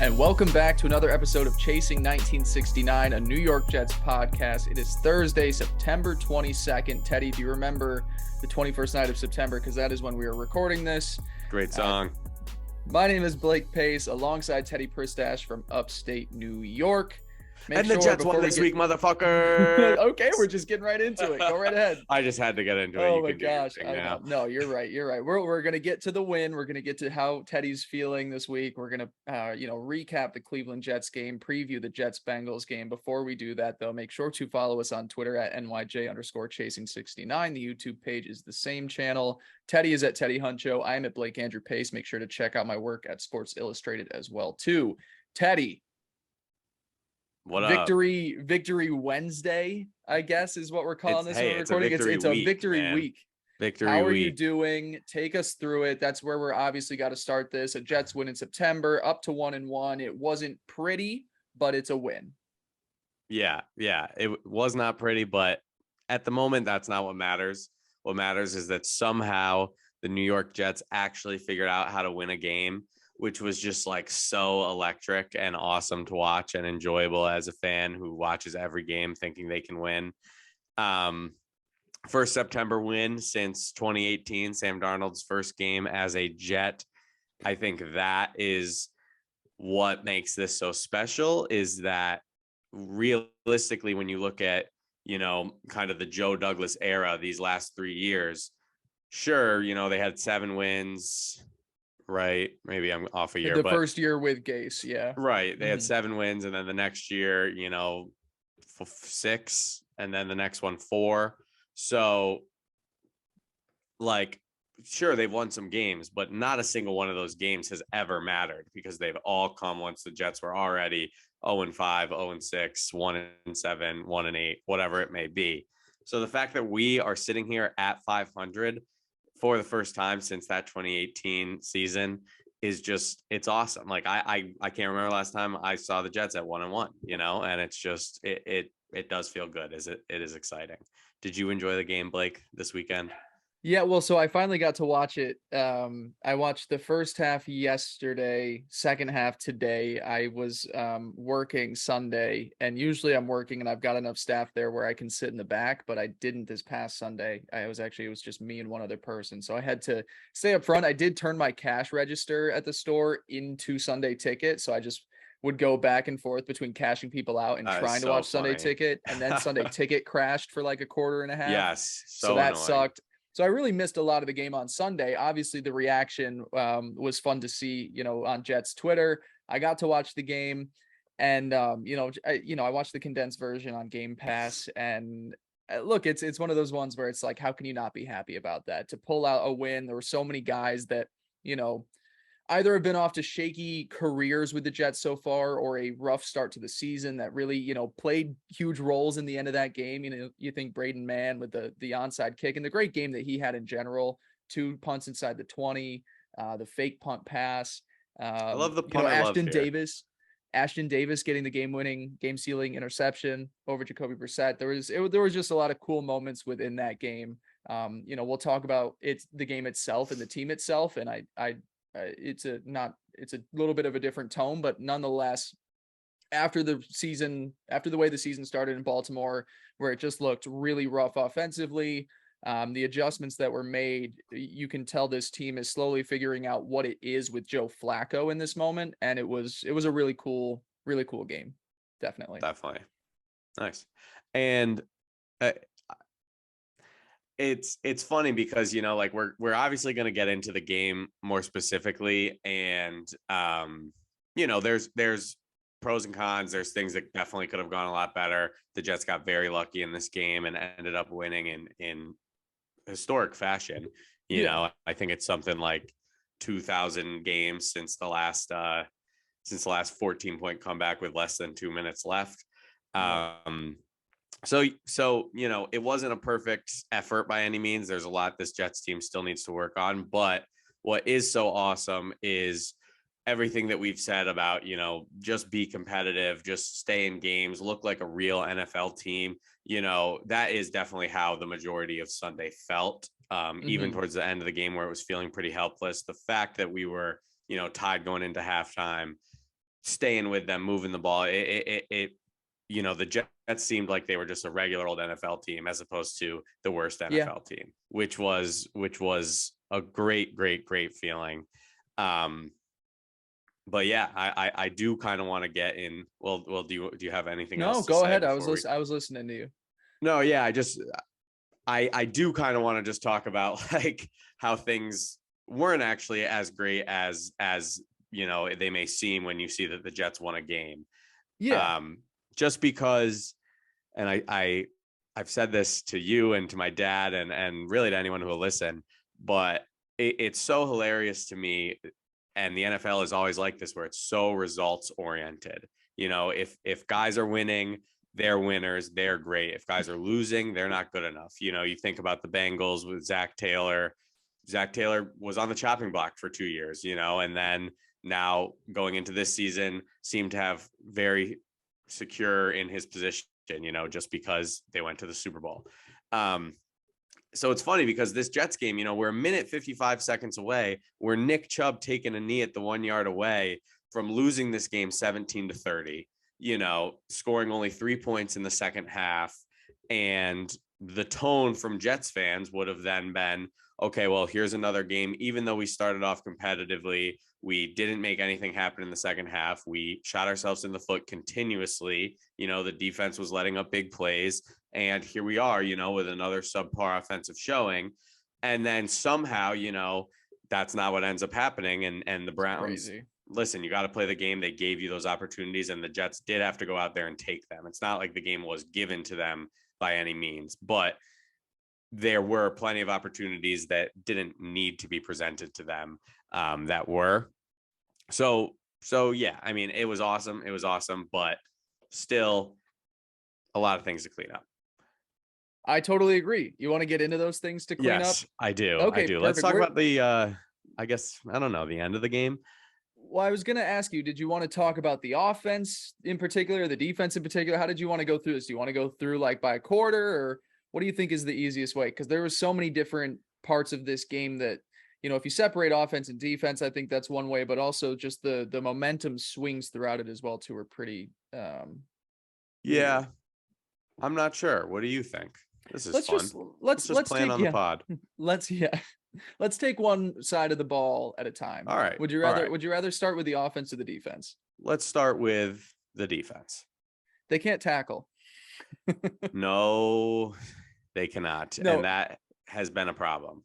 And welcome back to another episode of Chasing 1969, a New York Jets podcast. It is Thursday, September 22nd. Teddy, do you remember the 21st night of September? Because that is when we are recording this. Great song. My name is Blake Pace, alongside Teddy Pristash from upstate New York. And the Jets won this week, motherfucker. Okay, we're just getting right into it. Go right ahead. I just had to get into it. Oh my gosh. No, you're right. We're going to get to the win. We're going to get to how Teddy's feeling this week. We're going to, recap the Cleveland Jets game, preview the Jets Bengals game. Before we do that, though, make sure to follow us on Twitter at NYJ_chasing69. The YouTube page is the same channel. Teddy is at Teddy Huncho. I am at Blake Andrew Pace. Make sure to check out my work at Sports Illustrated as well, too. Teddy. What Victory Wednesday, I guess, is what we're calling this. It's a victory week. How are you doing? Take us through it. That's where we're obviously got to start this. A Jets win in September, up to 1-1. It wasn't pretty, but it's a win. Yeah. It was not pretty, but at the moment, that's not what matters. What matters is that somehow the New York Jets actually figured out how to win a game, which was just like so electric and awesome to watch and enjoyable as a fan who watches every game thinking they can win. First September win since 2018, Sam Darnold's first game as a Jet. I think that is what makes this so special, is that realistically, when you look at, kind of the Joe Douglas era, these last 3 years, sure, they had 7 wins, right? Maybe I'm off a year. The first year with Gase, yeah. Right. They had 7 wins, and then the next year, 6, and then the next one 4. So, sure, they've won some games, but not a single one of those games has ever mattered because they've all come once the Jets were already 0-5, 0-6, 1-7, 1-8, whatever it may be. So the fact that we are sitting here at 500 for the first time since that 2018 season is just, it's awesome. I can't remember last time I saw the Jets at 1-1, and it's just, it does feel good. It is exciting. Did you enjoy the game, Blake, this weekend? Yeah, well, so I finally got to watch it. I watched the first half yesterday, second half today. I was working Sunday, and usually I'm working and I've got enough staff there where I can sit in the back, but I didn't this past Sunday. It was just me and one other person. So I had to stay up front. I did turn my cash register at the store into Sunday Ticket. So I just would go back and forth between cashing people out and trying to watch Sunday Ticket. And then Sunday Ticket crashed for like a quarter and a half. Yes. So that sucked. So I really missed a lot of the game on Sunday. Obviously, the reaction was fun to see, on Jets Twitter. I got to watch the game, and I watched the condensed version on Game Pass. And look, it's one of those ones where it's like, how can you not be happy about that? To pull out a win, there were so many guys that either have been off to shaky careers with the Jets so far, or a rough start to the season that really, played huge roles in the end of that game. You think Braden Mann with the onside kick and the great game that he had in general, 2 punts inside the 20, the fake punt pass. I love the punt. Ashton Davis getting the game sealing interception over Jacoby Brissett. There was just a lot of cool moments within that game. We'll talk about the game itself and the team itself. And it's a little bit of a different tone, but nonetheless, after the way the season started in Baltimore, where it just looked really rough offensively, the adjustments that were made, you can tell this team is slowly figuring out what it is with Joe Flacco in this moment. And it was a really cool game. Definitely. Nice. And, it's funny because, we're obviously going to get into the game more specifically. And, there's pros and cons. There's things that definitely could have gone a lot better. The Jets got very lucky in this game and ended up winning in historic fashion. I think it's something like 2,000 games since the last 14-point comeback with less than 2 minutes left. So, it wasn't a perfect effort by any means. There's a lot this Jets team still needs to work on. But what is so awesome is everything that we've said about, just be competitive, just stay in games, look like a real NFL team. That is definitely how the majority of Sunday felt, even towards the end of the game where it was feeling pretty helpless. The fact that we were, tied going into halftime, staying with them, moving the ball. The Jets seemed like they were just a regular old NFL team as opposed to the worst Yeah. NFL team, which was a great feeling. But yeah, I do kind of want to get in. Well, do you have anything No, else to go say ahead. I before I was listening to you. No, yeah, I do kind of want to just talk about like how things weren't actually as great as they may seem when you see that the Jets won a game. Yeah. Just because, and I've said this to you and to my dad and really to anyone who will listen, but it's so hilarious to me. And the NFL is always like this, where it's so results oriented. If guys are winning, they're winners, they're great. If guys are losing, they're not good enough. You think about the Bengals with Zach Taylor. Zach Taylor was on the chopping block for 2 years, and then now going into this season seemed to have very secure in his position, just because they went to the Super Bowl. So it's funny because this Jets game, we're a minute 55 seconds away. We're Nick Chubb taking a knee at the 1 yard away from losing this game 17-30, scoring only 3 points in the second half. And the tone from Jets fans would have then been, okay, well, here's another game. Even though we started off competitively, we didn't make anything happen in the second half. We shot ourselves in the foot continuously. The defense was letting up big plays. And here we are, with another subpar offensive showing. And then somehow, that's not what ends up happening. And the Browns, listen, you got to play the game. They gave you those opportunities, and the Jets did have to go out there and take them. It's not like the game was given to them by any means, but there were plenty of opportunities that didn't need to be presented to them that were. So yeah, I mean, it was awesome. It was awesome, but still a lot of things to clean up. I totally agree. You want to get into those things to clean up? Yes, I do. Okay, I do. perfect. Let's talk about the, I guess, I don't know, the end of the game. Well, I was going to ask you, did you want to talk about the offense in particular, the defense in particular? How did you want to go through this? Do you want to go through like by quarter, or what do you think is the easiest way? Because there were so many different parts of this game that, if you separate offense and defense, I think that's one way, but also just the momentum swings throughout it as well too are pretty. Yeah, weird. I'm not sure. What do you think? This is fun. Let's plan on the pod. Let's take one side of the ball at a time. All right. Would you rather start with the offense or the defense? Let's start with the defense. They can't tackle. No, they cannot. No. And that has been a problem.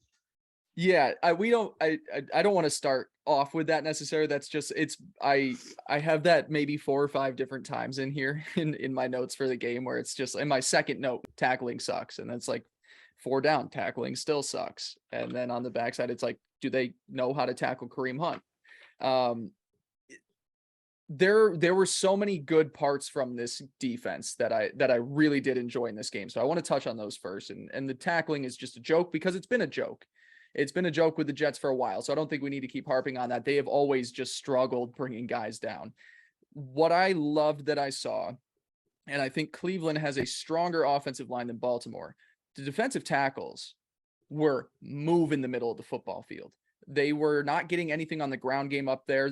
Yeah, I don't want to start off with that necessarily. That's just I have that maybe 4 or 5 different times in here in my notes for the game, where it's just in my second note, tackling sucks, and that's like 4 down, tackling still sucks. And then on the backside, it's like, do they know how to tackle Kareem Hunt? There were so many good parts from this defense that I really did enjoy in this game. So I want to touch on those first. And the tackling is just a joke because it's been a joke. It's been a joke with the Jets for a while. So I don't think we need to keep harping on that. They have always just struggled bringing guys down. What I loved that I saw, and I think Cleveland has a stronger offensive line than Baltimore, the defensive tackles were moving the middle of the football field. They were not getting anything on the ground game up there.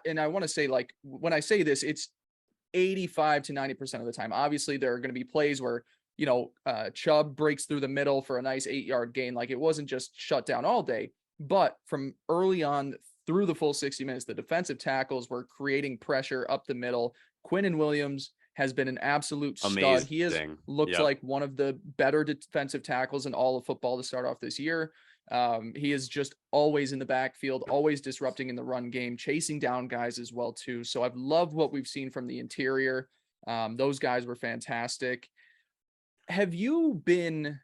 And I want to say, like, when I say this, it's 85 to 90% of the time. Obviously, there are going to be plays where, Chubb breaks through the middle for a nice 8-yard gain. Like, it wasn't just shut down all day, but from early on through the full 60 minutes, the defensive tackles were creating pressure up the middle. Quinnen Williams has been an absolute stud. Amazing. He has looked like one of the better defensive tackles in all of football to start off this year. He is just always in the backfield, always disrupting in the run game, chasing down guys as well too. So I've loved what we've seen from the interior. Those guys were fantastic. Have you been,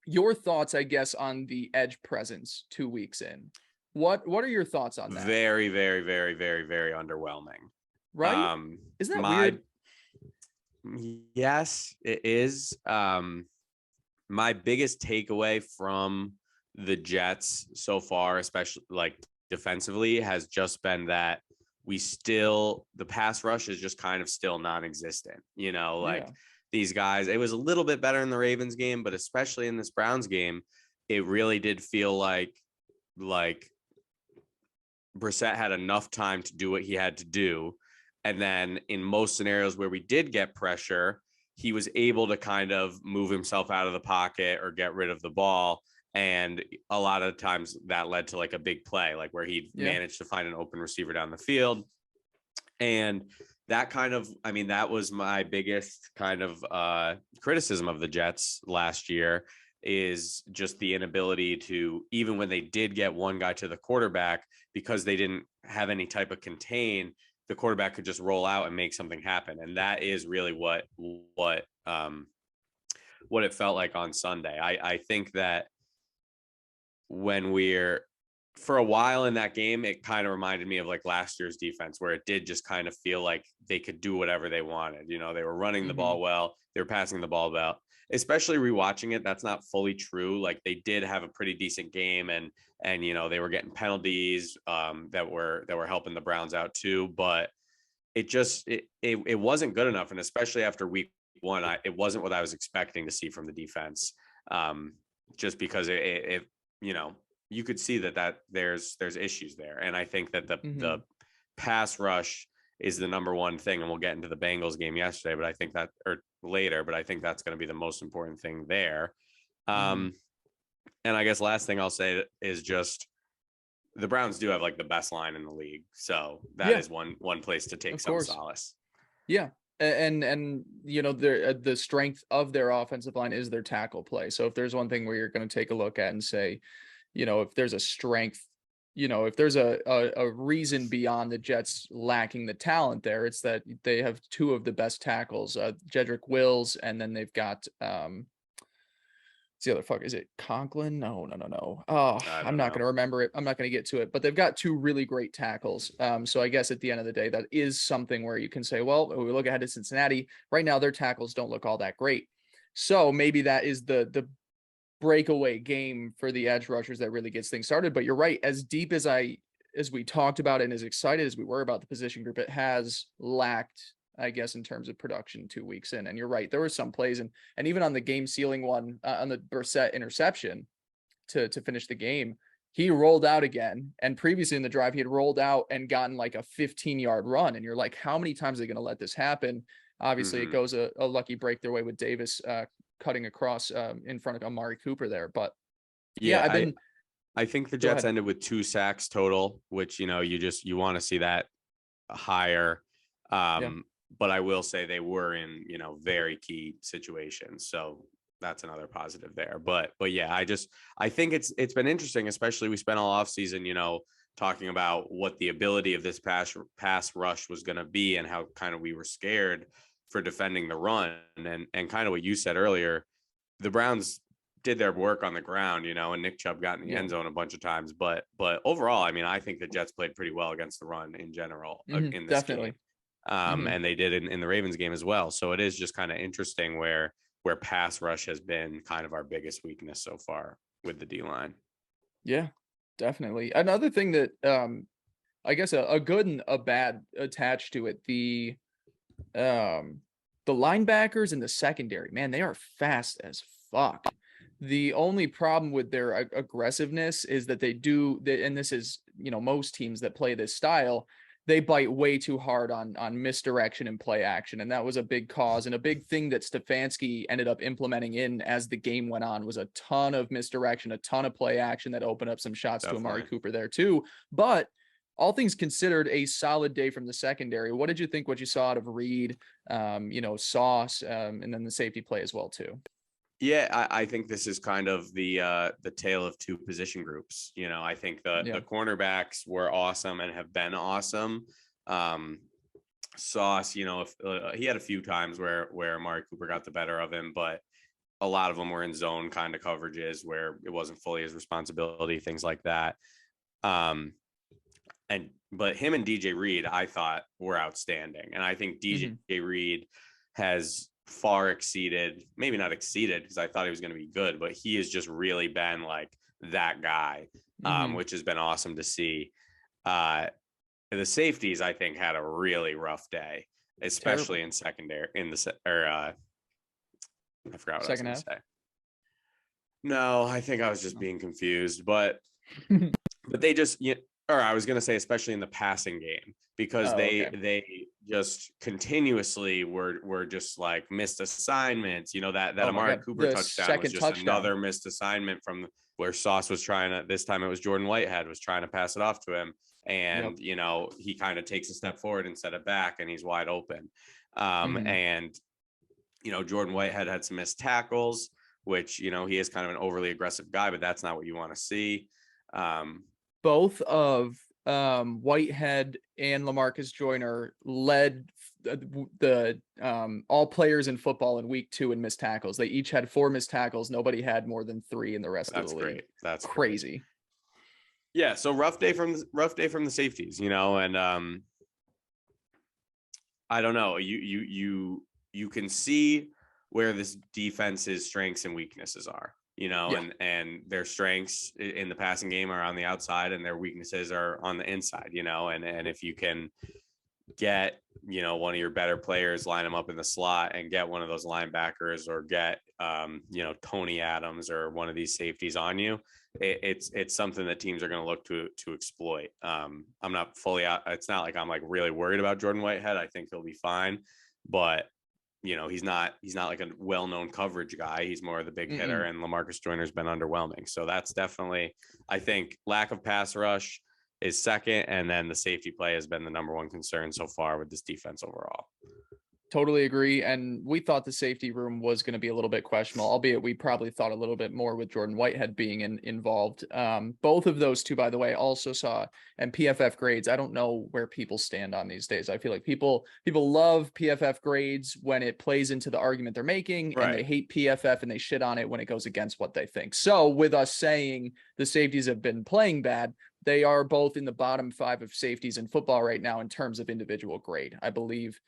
your thoughts, I guess, on the edge presence 2 weeks in? What are your thoughts on that? Very, very, very, very, very underwhelming. Right? Isn't that weird? Yes, it is. My biggest takeaway from the Jets so far, especially like defensively, has just been that the pass rush is just kind of still non-existent. These guys, it was a little bit better in the Ravens game, but especially in this Browns game, it really did feel like Brissett had enough time to do what he had to do. And then in most scenarios where we did get pressure, he was able to kind of move himself out of the pocket or get rid of the ball. And a lot of times that led to like a big play, like where he managed to find an open receiver down the field. And that kind of, I mean, that was my biggest kind of criticism of the Jets last year, is just the inability to, even when they did get one guy to the quarterback, because they didn't have any type of contain, the quarterback could just roll out and make something happen. And that is really what it felt like on Sunday. I think that when for a while in that game, it kind of reminded me of like last year's defense, where it did just kind of feel like they could do whatever they wanted. You know, they were running the ball well, they were passing the ball well. Especially rewatching it, that's not fully true. Like they did have a pretty decent game, and you know, they were getting penalties that were helping the Browns out too. But it wasn't good enough, and especially after week one, it wasn't what I was expecting to see from the defense. Just because it you know, you could see that there's issues there, and I think that the pass rush is the number one thing, and we'll get into the Bengals game yesterday, but I think that, or later, but I think that's going to be the most important thing there. And I guess last thing I'll say is just the Browns do have like the best line in the league, so that is one place to take some solace. Yeah. And you know, the strength of their offensive line is their tackle play. So if there's one thing where you're going to take a look at and say, you know, if there's a strength, you know, if there's a reason beyond the Jets lacking the talent there, it's that they have two of the best tackles, Jedrick Wills, and then they've got what's the other fuck? Is it Conklin? No. Oh, I'm not going to remember it. I'm not going to get to it, but they've got two really great tackles. So I guess at the end of the day, that is something where you can say, well, we look ahead to Cincinnati right now, their tackles don't look all that great. So maybe that is the breakaway game for the edge rushers that really gets things started. But you're right. As deep as we talked about it, and as excited as we were about the position group, it has lacked, I guess, in terms of production 2 weeks in. And you're right. There were some plays, and even on the game sealing one, on the Brissett interception to finish the game, he rolled out again. And previously in the drive, he had rolled out and gotten like a 15-yard run. And you're like, how many times are they going to let this happen? Obviously, it goes a lucky break their way with Davis cutting across in front of Amari Cooper there. But I think the Jets ended with 2 sacks total, which, you know, you want to see that higher. But I will say they were in, you know, very key situations. So that's another positive there. But yeah, I think it's been interesting, especially we spent all off season, you know, talking about what the ability of this pass rush was going to be, and how kind of we were scared for defending the run, and kind of what you said earlier, the Browns did their work on the ground, you know, and Nick Chubb got in the end zone a bunch of times, but overall, I mean, I think the Jets played pretty well against the run in general in this game. And they did in the Ravens game as well. So it is just kind of interesting where pass rush has been kind of our biggest weakness so far with the D-line. Yeah, definitely. Another thing that I guess a good and a bad attached to it, the linebackers in the secondary, man, they are fast as fuck. The only problem with their aggressiveness is that and this is, you know, most teams that play this style, they bite way too hard on misdirection and play action. And that was a big cause, and a big thing that Stefanski ended up implementing in as the game went on was a ton of misdirection, a ton of play action that opened up some shots to Amari Cooper there too. But all things considered, a solid day from the secondary. What did you think, what you saw out of Reed, you know, Sauce, and then the safety play as well too? Yeah, I think this is kind of the tale of two position groups. You know, I think the cornerbacks were awesome and have been awesome. Sauce, you know, if he had a few times where Amari Cooper got the better of him, but a lot of them were in zone kind of coverages where it wasn't fully his responsibility, things like that. But him and DJ Reed, I thought, were outstanding, and I think DJ Reed has far exceeded, maybe not exceeded, because I thought he was going to be good, but he has just really been like that guy, which has been awesome to see. The safeties, I think, had a really rough day, especially in secondary, I forgot what I was going to say. No, I think I was just being confused, but they just, or I was going to say, especially in the passing game, because Okay. they just continuously were just like missed assignments. That Oh my Amari God. Cooper The touchdown was second just touchdown. another missed assignment from where Sauce was trying to. This time it was Jordan Whitehead was trying to pass it off to him, Yep. and he kind of takes a step forward instead of back, and he's wide open. Mhm. And Jordan Whitehead had some missed tackles, which he is kind of an overly aggressive guy, but that's not what you want to see. Um, Both of Whitehead and Lamarcus Joyner led the all players in football in week 2 in missed tackles. They each had 4 missed tackles. Nobody had more than 3 in the rest of the that's league. great. That's great. Crazy. Yeah, so rough day from the safeties, and I don't know. You can see where this defense's strengths and weaknesses are, Yeah. and their strengths in the passing game are on the outside and their weaknesses are on the inside, and if you can get one of your better players, line them up in the slot and get one of those linebackers or get Tony Adams or one of these safeties on you, it's something that teams are going to look to exploit. I'm not fully out. It's not like I'm like really worried about Jordan Whitehead. I think he'll be fine, but he's not like a well-known coverage guy. He's more of the big hitter, Mm-mm. and LaMarcus Joyner's been underwhelming. So that's definitely, I think, lack of pass rush is second, and then the safety play has been the number one concern so far with this defense overall. Totally agree. And we thought the safety room was going to be a little bit questionable, albeit we probably thought a little bit more with Jordan Whitehead being involved. Both of those two, by the way, also saw and PFF grades. I don't know where people stand on these days. I feel like people love PFF grades when it plays into the argument they're making, and they Right. hate PFF and they shit on it when it goes against what they think. So with us saying the safeties have been playing bad, they are both in the bottom 5 of safeties in football right now in terms of individual grade. I believe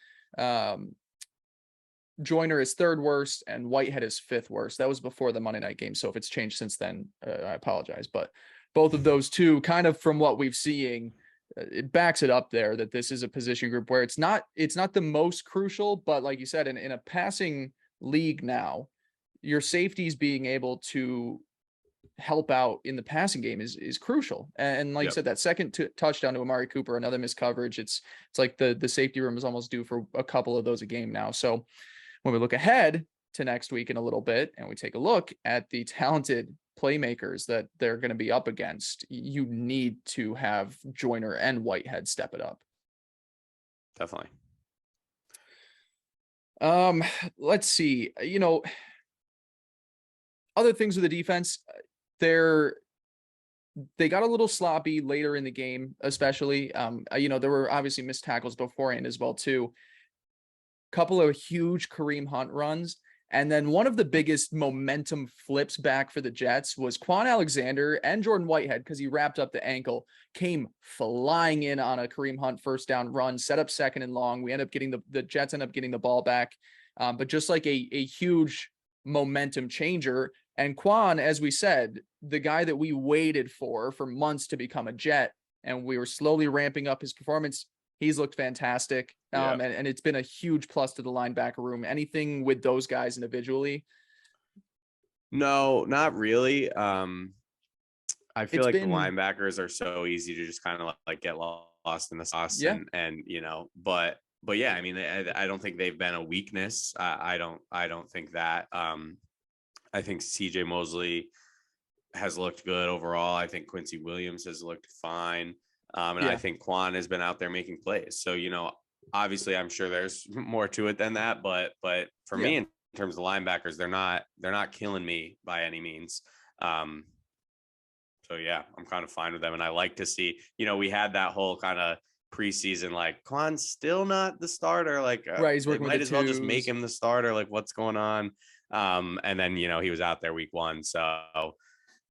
Joyner is 3rd worst and Whitehead is 5th worst. That was before the Monday night game. So if it's changed since then, I apologize. But both of those two, kind of from what we've seeing, it backs it up there that this is a position group where it's not the most crucial, but like you said, in a passing league now, your safeties being able to help out in the passing game is crucial. And like you Yep. said, that second touchdown to Amari Cooper, another missed coverage. It's like the safety room is almost due for a couple of those a game now. So when we look ahead to next week in a little bit and we take a look at the talented playmakers that they're going to be up against, you need to have Joyner and Whitehead step it up. Definitely. Let's see. Other things with the defense, they got a little sloppy later in the game, especially. There were obviously missed tackles beforehand as well too. Couple of huge Kareem Hunt runs. And then one of the biggest momentum flips back for the Jets was Quan Alexander and Jordan Whitehead, because he wrapped up the ankle, came flying in on a Kareem Hunt first down run, set up 2nd and long. We end up getting the Jets end up getting the ball back. But just like a huge momentum changer. And Quan, as we said, the guy that we waited for months to become a Jet, and we were slowly ramping up his performance. He's looked fantastic. Yeah. And it's been a huge plus to the linebacker room. Anything with those guys individually? No, not really. I feel It's like the been, linebackers are so easy to just kind of like get lost in the sauce, yeah, and but yeah, I mean, I don't think they've been a weakness. I don't think that. I think CJ Mosley has looked good overall. I think Quincy Williams has looked fine. And I yeah, think Quan has been out there making plays. So, obviously I'm sure there's more to it than that, but for yeah. me, in terms of linebackers, they're not killing me by any means. So yeah, I'm kind of fine with them. And I like to see, we had that whole kind of preseason, like Quan's still not the starter. Like Right. He's they working with might the as well just make twos. him the starter. Like what's going on? And then, he was out there week 1. So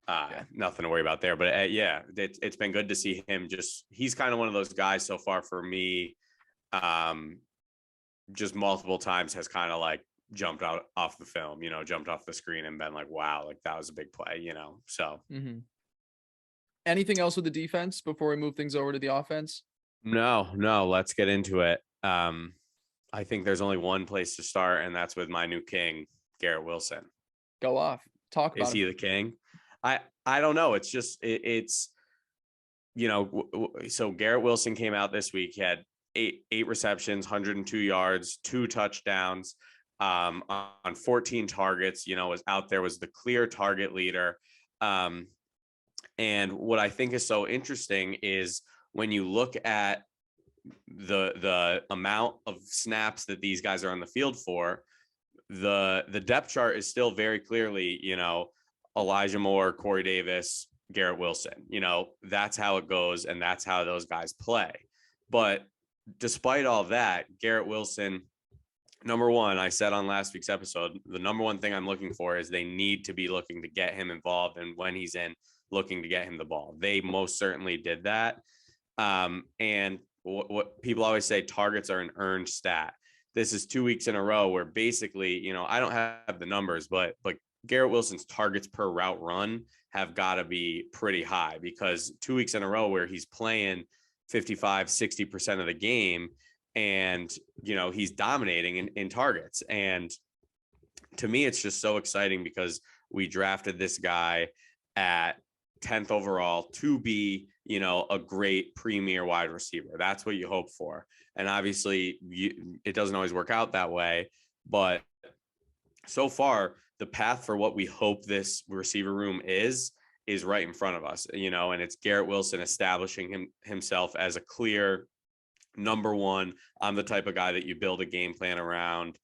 Yeah. nothing to worry about there. But yeah, it's been good to see him. He's kind of one of those guys so far for me. Just multiple times has kind of like jumped out off the film, jumped off the screen and been like, wow, like that was a big play, So Mm-hmm. Anything else with the defense before we move things over to the offense? no, let's get into it. I think there's only one place to start, and that's with my new king, Garrett Wilson. Go off. Talk Is about him. he the king? I don't know. It's just it's so Garrett Wilson came out this week. He had eight receptions, 102 yards, 2 touchdowns, on 14 targets. Was out there, was the clear target leader. And what I think is so interesting is when you look at the amount of snaps that these guys are on the field for, the depth chart is still very clearly, Elijah Moore, Corey Davis, Garrett Wilson. That's how it goes, and that's how those guys play. But despite all that, Garrett Wilson, number one, I said on last week's episode, the number one thing I'm looking for is they need to be looking to get him involved, and when he's in, looking to get him the ball. They most certainly did that. And what people always say, targets are an earned stat. This is 2 weeks in a row where basically, I don't have the numbers, but Garrett Wilson's targets per route run have got to be pretty high, because 2 weeks in a row where he's playing 55-60% of the game, and he's dominating in targets. And to me, it's just so exciting because we drafted this guy at 10th overall to be a great premier wide receiver. That's what you hope for. And obviously it doesn't always work out that way, but so far the path for what we hope this receiver room is right in front of us, and it's Garrett Wilson establishing himself as a clear number one. I'm the type of guy that you build a game plan around,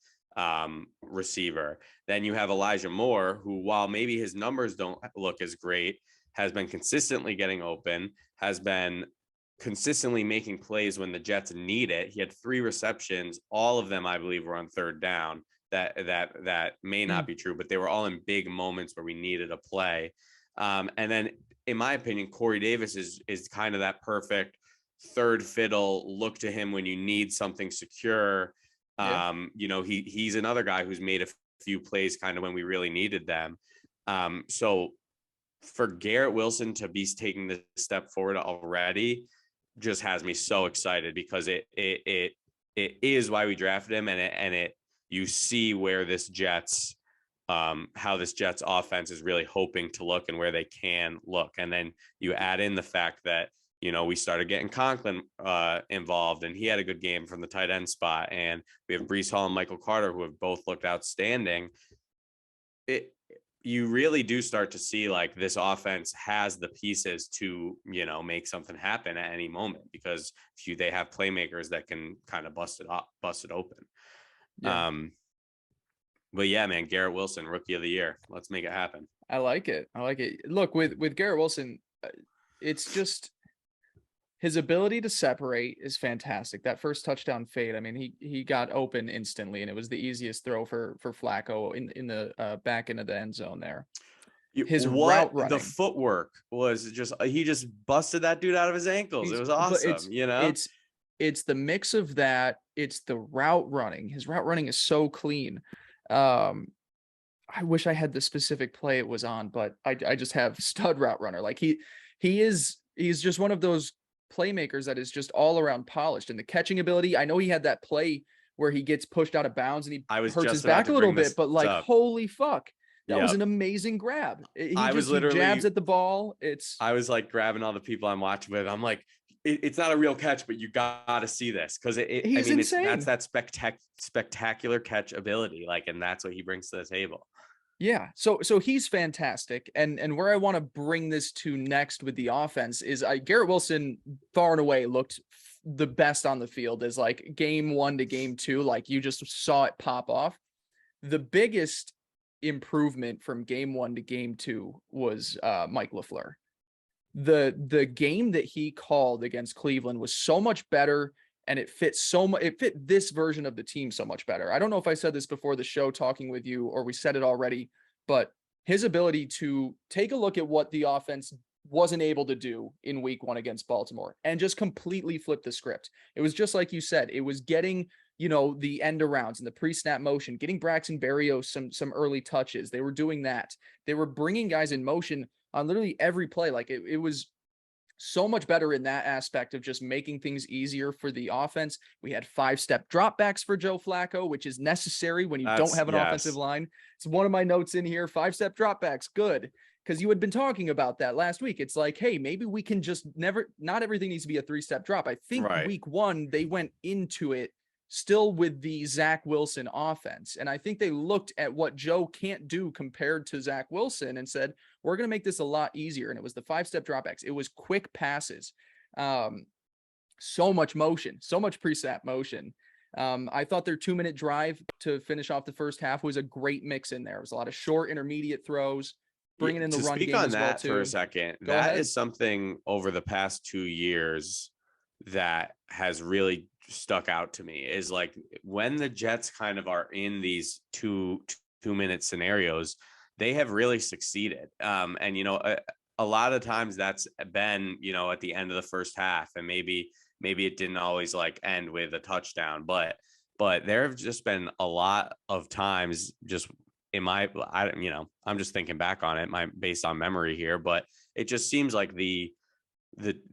receiver. Then you have Elijah Moore, who, while maybe his numbers don't look as great, has been consistently getting open, has been consistently making plays when the Jets need it. He had 3 receptions. All of them, I believe, were on third down. That may not be true, but they were all in big moments where we needed a play. And then, in my opinion, Corey Davis is kind of that perfect third fiddle. Look to him when you need something secure. He's another guy who's made a few plays kind of when we really needed them. So for Garrett Wilson to be taking the step forward already just has me so excited, because it is why we drafted him, and you see where this Jets, how this Jets offense is really hoping to look and where they can look. And then you add in the fact that, we started getting Conklin involved, and he had a good game from the tight end spot. And we have Breece Hall and Michael Carter, who have both looked outstanding. You really do start to see like this offense has the pieces to, make something happen at any moment, because they have playmakers that can kind of bust it open. Yeah. But yeah, man, Garrett Wilson, rookie of the year. Let's make it happen. I like it. Look, with Garrett Wilson, it's just his ability to separate is fantastic. That first touchdown fade, I mean, he got open instantly, and it was the easiest throw for Flacco in the back end of the end zone there. His route running, the footwork was just, he just busted that dude out of his ankles. It was awesome. It's the mix of that. It's the route running. His route running is so clean. I wish I had the specific play it was on, but I just have stud route runner. Like he's just one of those playmakers that is just all around polished. And the catching ability, I know he had that play where he gets pushed out of bounds and he hurts his back a little bit, but like, holy fuck, that was an amazing grab. He jabs at the ball. I was like grabbing all the people I'm watching with. I'm like, it's not a real catch, but you gotta see this, because that's that spectacular catch ability, like, and that's what he brings to the table. Yeah, so he's fantastic, and where I want to bring this to next with the offense is Garrett Wilson far and away looked the best on the field as like game 1 to game 2, like you just saw it pop off. The biggest improvement from game 1 to game 2 was Mike LaFleur. The game that he called against Cleveland was so much better, and it fit this version of the team so much better. I don't know if I said this before the show talking with you, or we said it already, but his ability to take a look at what the offense wasn't able to do in week 1 against Baltimore and just completely flip the script. It was just like you said, it was getting, the end arounds and the pre-snap motion, getting Braxton Berrios some early touches. They were doing that. They were bringing guys in motion on literally every play. Like it was so much better in that aspect of just making things easier for the offense. We had 5-step dropbacks for Joe Flacco, which is necessary when you don't have an offensive line. It's one of my notes in here. 5-step dropbacks, good. because you had been talking about that last week. It's like, hey, maybe we can just not everything needs to be a 3-step drop. I think Right. week 1, they went into it still with the Zach Wilson offense. And I think they looked at what Joe can't do compared to Zach Wilson and said, we're going to make this a lot easier. And it was the 5-step dropbacks. It was quick passes. So much motion, so much pre-snap motion. I thought their 2-minute drive to finish off the first half was a great mix in there. It was a lot of short, intermediate throws, bringing in the run game as well too. For a second, that is something over the past 2 years that has really stuck out to me, is like when the Jets kind of are in these two-minute scenarios, they have really succeeded. And, you know, a lot of times that's been, you know, at the end of the first half, and maybe it didn't always like end with a touchdown, but there have just been a lot of times just I'm just thinking back on it, based on memory here, but it just seems like the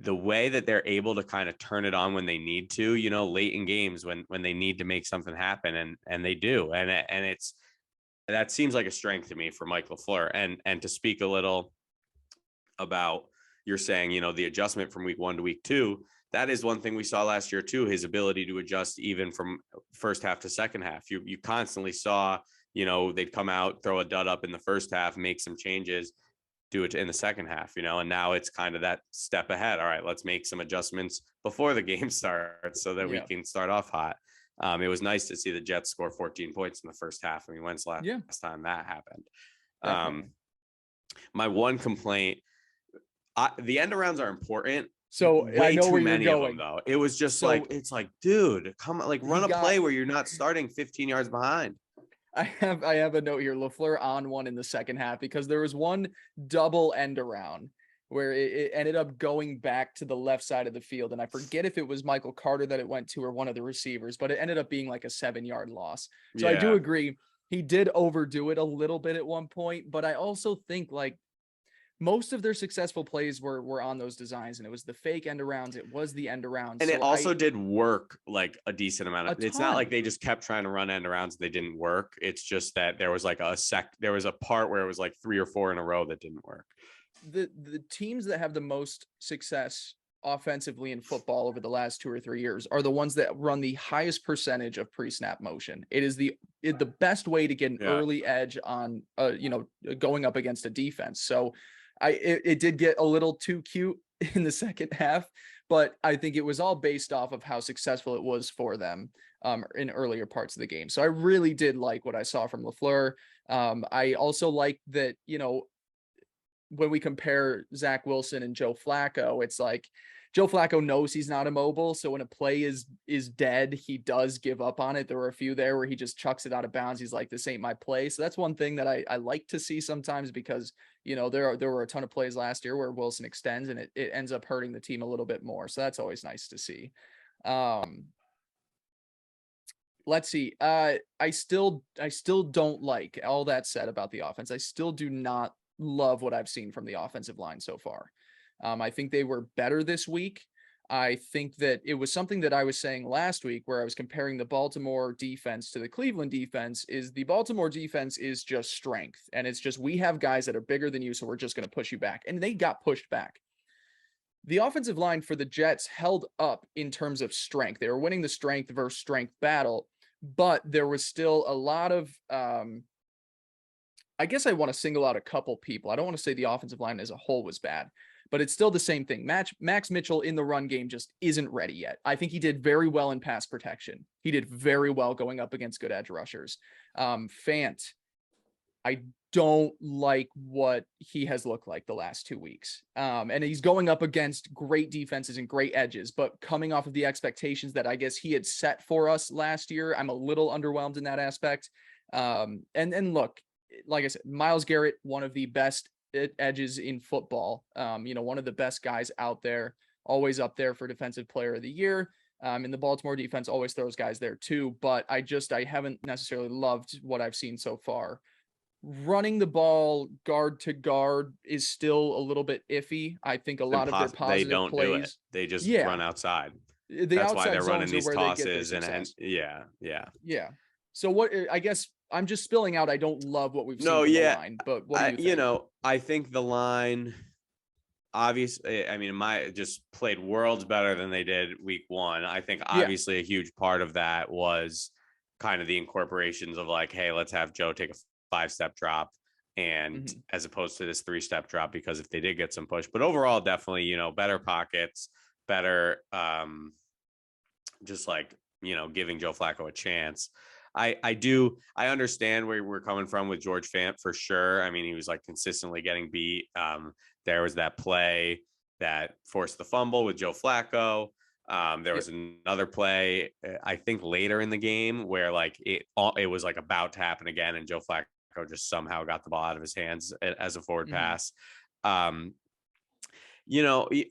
way that they're able to kind of turn it on when they need to, you know, late in games when they need to make something happen, and they do. And that seems like a strength to me for Mike LaFleur. And to speak a little about, you're saying, you know, the adjustment from week 1 to week 2, that is one thing we saw last year too, his ability to adjust even from first half to second half. You constantly saw, you know, they'd come out, throw a dud up in the first half, make some changes, do it in the second half, you know, and now it's kind of that step ahead. All right, let's make some adjustments before the game starts so that we can start off hot. It was nice to see the Jets score 14 points in the first half. I mean, when's the last time that happened? My one complaint, the end arounds are important. So I know where you're going, though. It was just it's like, dude, come on, like run a play where you're not starting 15 yards behind. I have a note here. LaFleur on one in the second half, because there was one double end around where it ended up going back to the left side of the field. And I forget if it was Michael Carter that it went to or one of the receivers, but it ended up being like a 7-yard loss. So I do agree. He did overdo it a little bit at one point, but I also think like most of their successful plays were on those designs, and it was the fake end arounds. It was the end arounds. And so it also did work like a decent amount of, it's not like they just kept trying to run end arounds. They didn't work. It's just that there was like there was a part where it was like 3 or 4 in a row that didn't work. The teams that have the most success offensively in football over the last 2 or 3 years are the ones that run the highest percentage of pre-snap motion. It is the best way to get an early edge on, going up against a defense. So it did get a little too cute in the second half, but I think it was all based off of how successful it was for them in earlier parts of the game. So I really did like what I saw from LaFleur. I also like that, you know, when we compare Zach Wilson and Joe Flacco, it's like Joe Flacco knows he's not immobile. So when a play is dead, he does give up on it. There were a few there where he just chucks it out of bounds. He's like, this ain't my play. So that's one thing that I like to see sometimes, because, you know, there were a ton of plays last year where Wilson extends and it ends up hurting the team a little bit more. So that's always nice to see. Let's see. I still don't like, all that said about the offense, I still do not love what I've seen from the offensive line so far. I think they were better this week. I think that it was something that I was saying last week where I was comparing the Baltimore defense to the Cleveland defense. Is the Baltimore defense is just strength. And it's just, we have guys that are bigger than you, so we're just going to push you back. And they got pushed back. The offensive line for the Jets held up in terms of strength. They were winning the strength versus strength battle, but there was still a lot of, I guess I want to single out a couple people. I don't want to say the offensive line as a whole was bad, but it's still the same thing. Max Mitchell in the run game just isn't ready yet. I think he did very well in pass protection. He did very well going up against good edge rushers. Fant, I don't like what he has looked like the last 2 weeks. And he's going up against great defenses and great edges, but coming off of the expectations that I guess he had set for us last year, I'm a little underwhelmed in that aspect. And look, like I said, Myles Garrett, one of the best edges in football, one of the best guys out there, always up there for defensive player of the year. And the Baltimore defense always throws guys there too, but I haven't necessarily loved what I've seen so far. Running the ball guard to guard is still a little bit iffy. I think a lot of their positive they don't plays, do it. They just run outside. That's why they're running these tosses and yeah. So what, I guess I'm just spilling out. I don't love what we've seen No, from the yeah. line, but what do you think? I think the line, obviously, I mean, just played worlds better than they did week 1. I think Yeah. obviously a huge part of that was kind of the incorporations of like, hey, let's have Joe take a 5-step drop, and Mhm. as opposed to this 3-step drop, because if they did get some push, but overall, definitely, better pockets, better, just like, giving Joe Flacco a chance. I understand where we're coming from with George Fant for sure. I mean, he was like consistently getting beat. There was that play that forced the fumble with Joe Flacco. There was another play, I think later in the game, where like it was like about to happen again, and Joe Flacco just somehow got the ball out of his hands as a forward pass.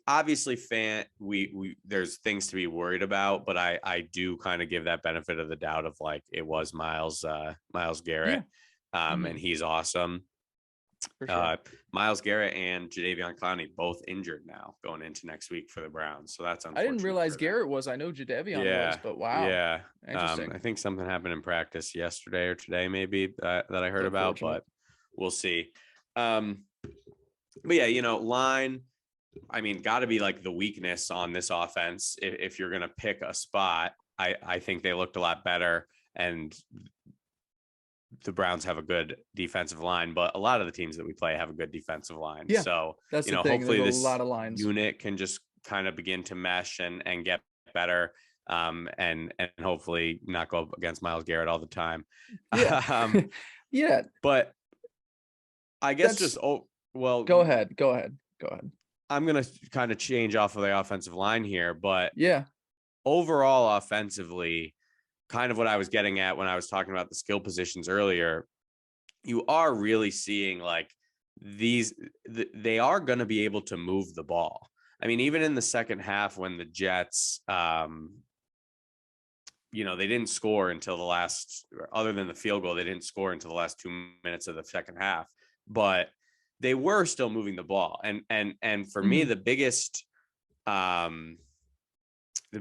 Obviously Fant, we there's things to be worried about, but I do kind of give that benefit of the doubt of like, it was Miles Garrett. And he's awesome. For sure. Miles Garrett and Jadeveon Clowney both injured now going into next week for the Browns. So that's I unfortunate. didn't realize Garrett was. I know Jadeveon was, but wow. Yeah. Interesting. I think something happened in practice yesterday or today, maybe that I heard about, but we'll see. But yeah, line, I mean, got to be like the weakness on this offense. If you're going to pick a spot, I think they looked a lot better, and the Browns have a good defensive line, but a lot of the teams that we play have a good defensive line. Yeah, so, that's the thing. hopefully There's this a lot of lines. unit can just kind of begin to mesh and get better. And hopefully not go up against Miles Garrett all the time. Yeah. Yeah. But I guess go ahead. I'm going to kind of change off of the offensive line here, but yeah, overall offensively, kind of what I was getting at when I was talking about the skill positions earlier, you are really seeing like they are going to be able to move the ball. I mean, even in the second half when the Jets, they didn't score until the last, other than the field goal, they didn't score until the last 2 minutes of the second half, but they were still moving the ball. And for me, the biggest problem, the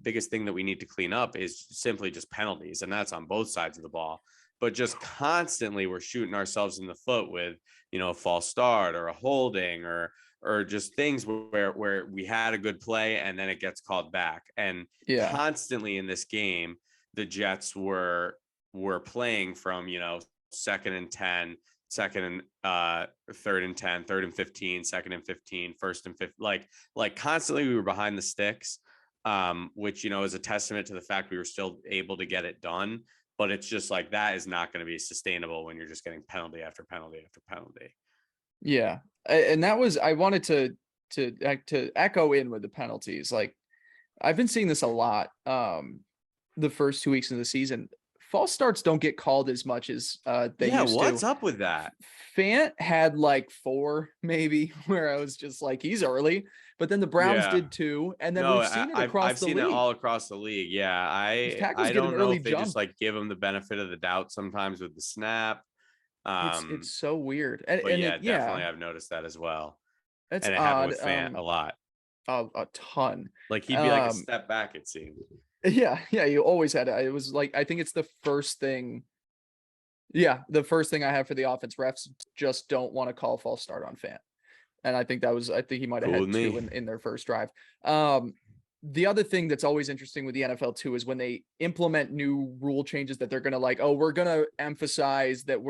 biggest thing that we need to clean up is simply just penalties. And that's on both sides of the ball, but just constantly we're shooting ourselves in the foot with, a false start or a holding or just things where we had a good play and then it gets called back. And constantly in this game, the Jets were playing from, second and 10, second and third and 10, third and 15, second and 15, first and 15, like constantly we were behind the sticks, which, is a testament to the fact we were still able to get it done. But it's just like, that is not going to be sustainable when you're just getting penalty after penalty after penalty. Yeah. And that was, I wanted to echo in with the penalties. Like, I've been seeing this a lot. The first 2 weeks of the season, false starts don't get called as much as they used to. What's up with that? Fant had like 4 maybe where I was just like, he's early, but then the Browns did too, and then we've seen it across I've seen it all across the league. Yeah, I don't know if they just like give them the benefit of the doubt sometimes with the snap. It's so weird, definitely I've noticed that as well. It's and it odd. happened with Fant a lot, a ton. Like he'd be like a step back, it seemed. Yeah, you always had it. It was like, I think it's the first thing. Yeah, the first thing I have for the offense, refs just don't want to call false start on Fant. And I think he might have had 2 in their first drive. The other thing that's always interesting with the NFL too is when they implement new rule changes that they're going to like, oh, we're going to emphasize that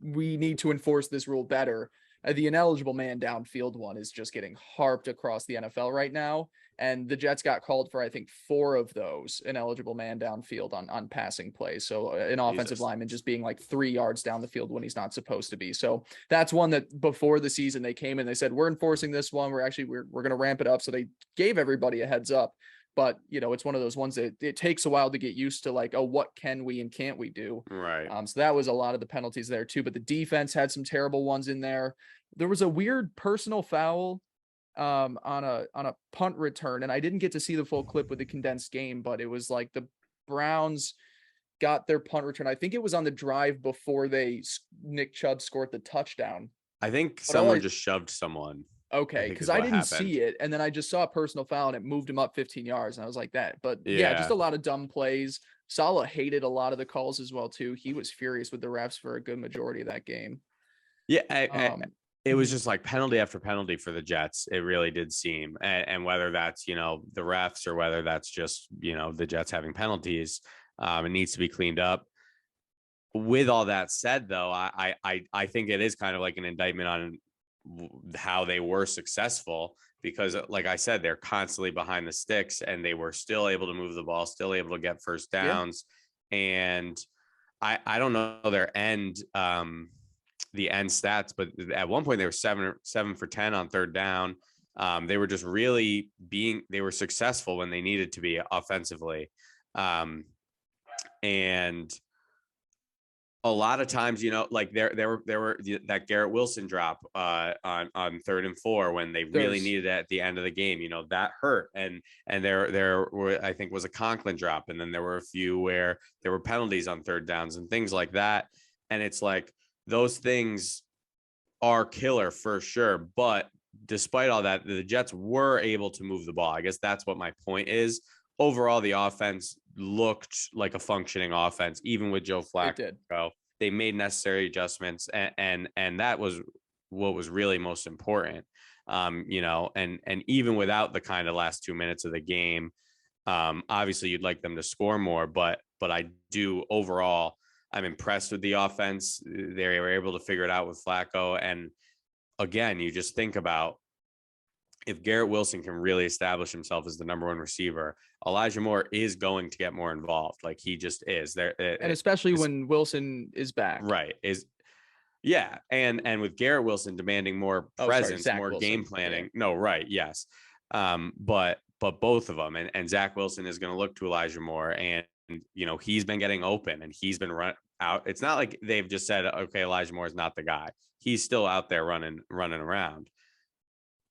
we need to enforce this rule better. The ineligible man downfield one is just getting harped across the NFL right now. And the Jets got called for, I think, 4 of those ineligible man downfield on passing plays. So an offensive lineman just being like 3 yards down the field when he's not supposed to be. So that's one that before the season they came and they said, we're enforcing this one. We're going to ramp it up. So they gave everybody a heads up. But, it's one of those ones that it takes a while to get used to, like, oh, what can we and can't we do? Right. So that was a lot of the penalties there too. But the defense had some terrible ones in there. There was a weird personal foul on a punt return, and I didn't get to see the full clip with the condensed game, but it was like the Browns got their punt return. I think it was on the drive before Nick Chubb scored the touchdown. I think someone just shoved someone. Okay, because I didn't see it, and then I just saw a personal foul and it moved him up 15 yards, and I was like that. But yeah, just a lot of dumb plays. Saleh hated a lot of the calls as well too. He was furious with the refs for a good majority of that game. Yeah, it was Mhm. just like penalty after penalty for the Jets. It really did seem, and whether that's the refs or whether that's just the Jets having penalties, it needs to be cleaned up. With all that said, though, I think it is kind of like an indictment on how they were successful because, like I said, they're constantly behind the sticks and they were still able to move the ball, still able to get first Yeah. downs, and I don't know their end the end stats, but at one point they were 7 for 10 on third down. They were just really they were successful when they needed to be offensively. And a lot of times, like there were that Garrett Wilson drop on 3rd and 4 when they really needed it at the end of the game. That hurt, and there were, I think, was a Conklin drop, and then there were a few where there were penalties on third downs and things like that. And it's like those things are killer for sure, but despite all that, the Jets were able to move the ball. I guess that's what my point is. Overall, the offense looked like a functioning offense, even with Joe Flacco. It did. They made necessary adjustments, and that was what was really most important. And even without the kind of last 2 minutes of the game, obviously you'd like them to score more, but I do overall. I'm impressed with the offense. They were able to figure it out with Flacco, and again, you just think about if Garrett Wilson can really establish himself as the number 1 receiver, Elijah Moore is going to get more involved. Like he just is there. And especially when Wilson is back. Right. Yeah. And with Garrett Wilson demanding more presence, more Wilson. game planning. Yeah. No, right. Yes. But both of them and Zach Wilson is going to look to Elijah Moore, and he's been getting open and he's been run out. It's not like they've just said, okay, Elijah Moore is not the guy. He's still out there running around.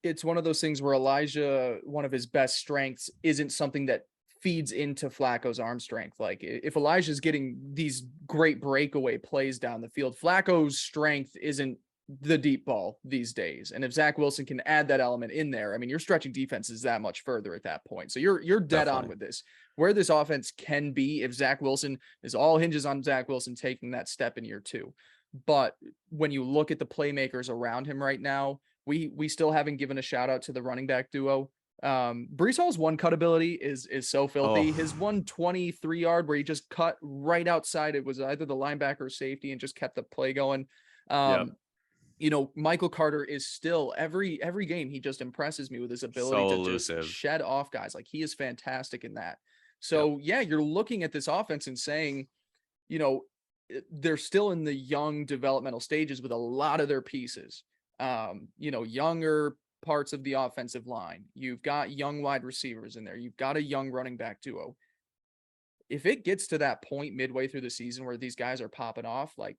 It's one of those things where Elijah, one of his best strengths, isn't something that feeds into Flacco's arm strength. Like if Elijah's getting these great breakaway plays down the field, Flacco's strength isn't the deep ball these days. And if Zach Wilson can add that element in there, I mean, you're stretching defenses that much further at that point. So you're dead Definitely. On with this. Where this offense can be if Zach Wilson is all hinges on Zach Wilson taking that step in year 2. But when you look at the playmakers around him right now, we still haven't given a shout out to the running back duo. Breece Hall's one cut ability is so filthy. His 123-yard where he just cut right outside, it was either the linebacker or safety, and just kept the play going. Michael Carter is still every game he just impresses me with his ability to just shed off guys. Like he is fantastic in that. So yeah, you're looking at this offense and saying, they're still in the young developmental stages with a lot of their pieces. Younger parts of the offensive line. You've got young wide receivers in there. You've got a young running back duo. If it gets to that point midway through the season where these guys are popping off, like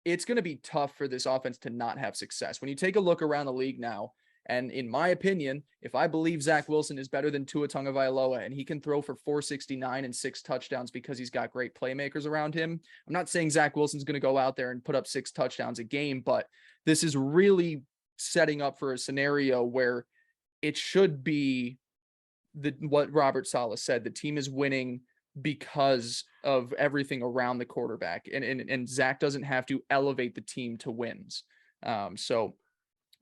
it's going to be tough for this offense to not have success. When you take a look around the league now, and in my opinion, if I believe Zach Wilson is better than Tua Tagovailoa and he can throw for 469 and 6 touchdowns because he's got great playmakers around him, I'm not saying Zach Wilson's going to go out there and put up 6 touchdowns a game, but this is really setting up for a scenario where it should be what Robert Saleh said. The team is winning because of everything around the quarterback, and Zach doesn't have to elevate the team to wins. So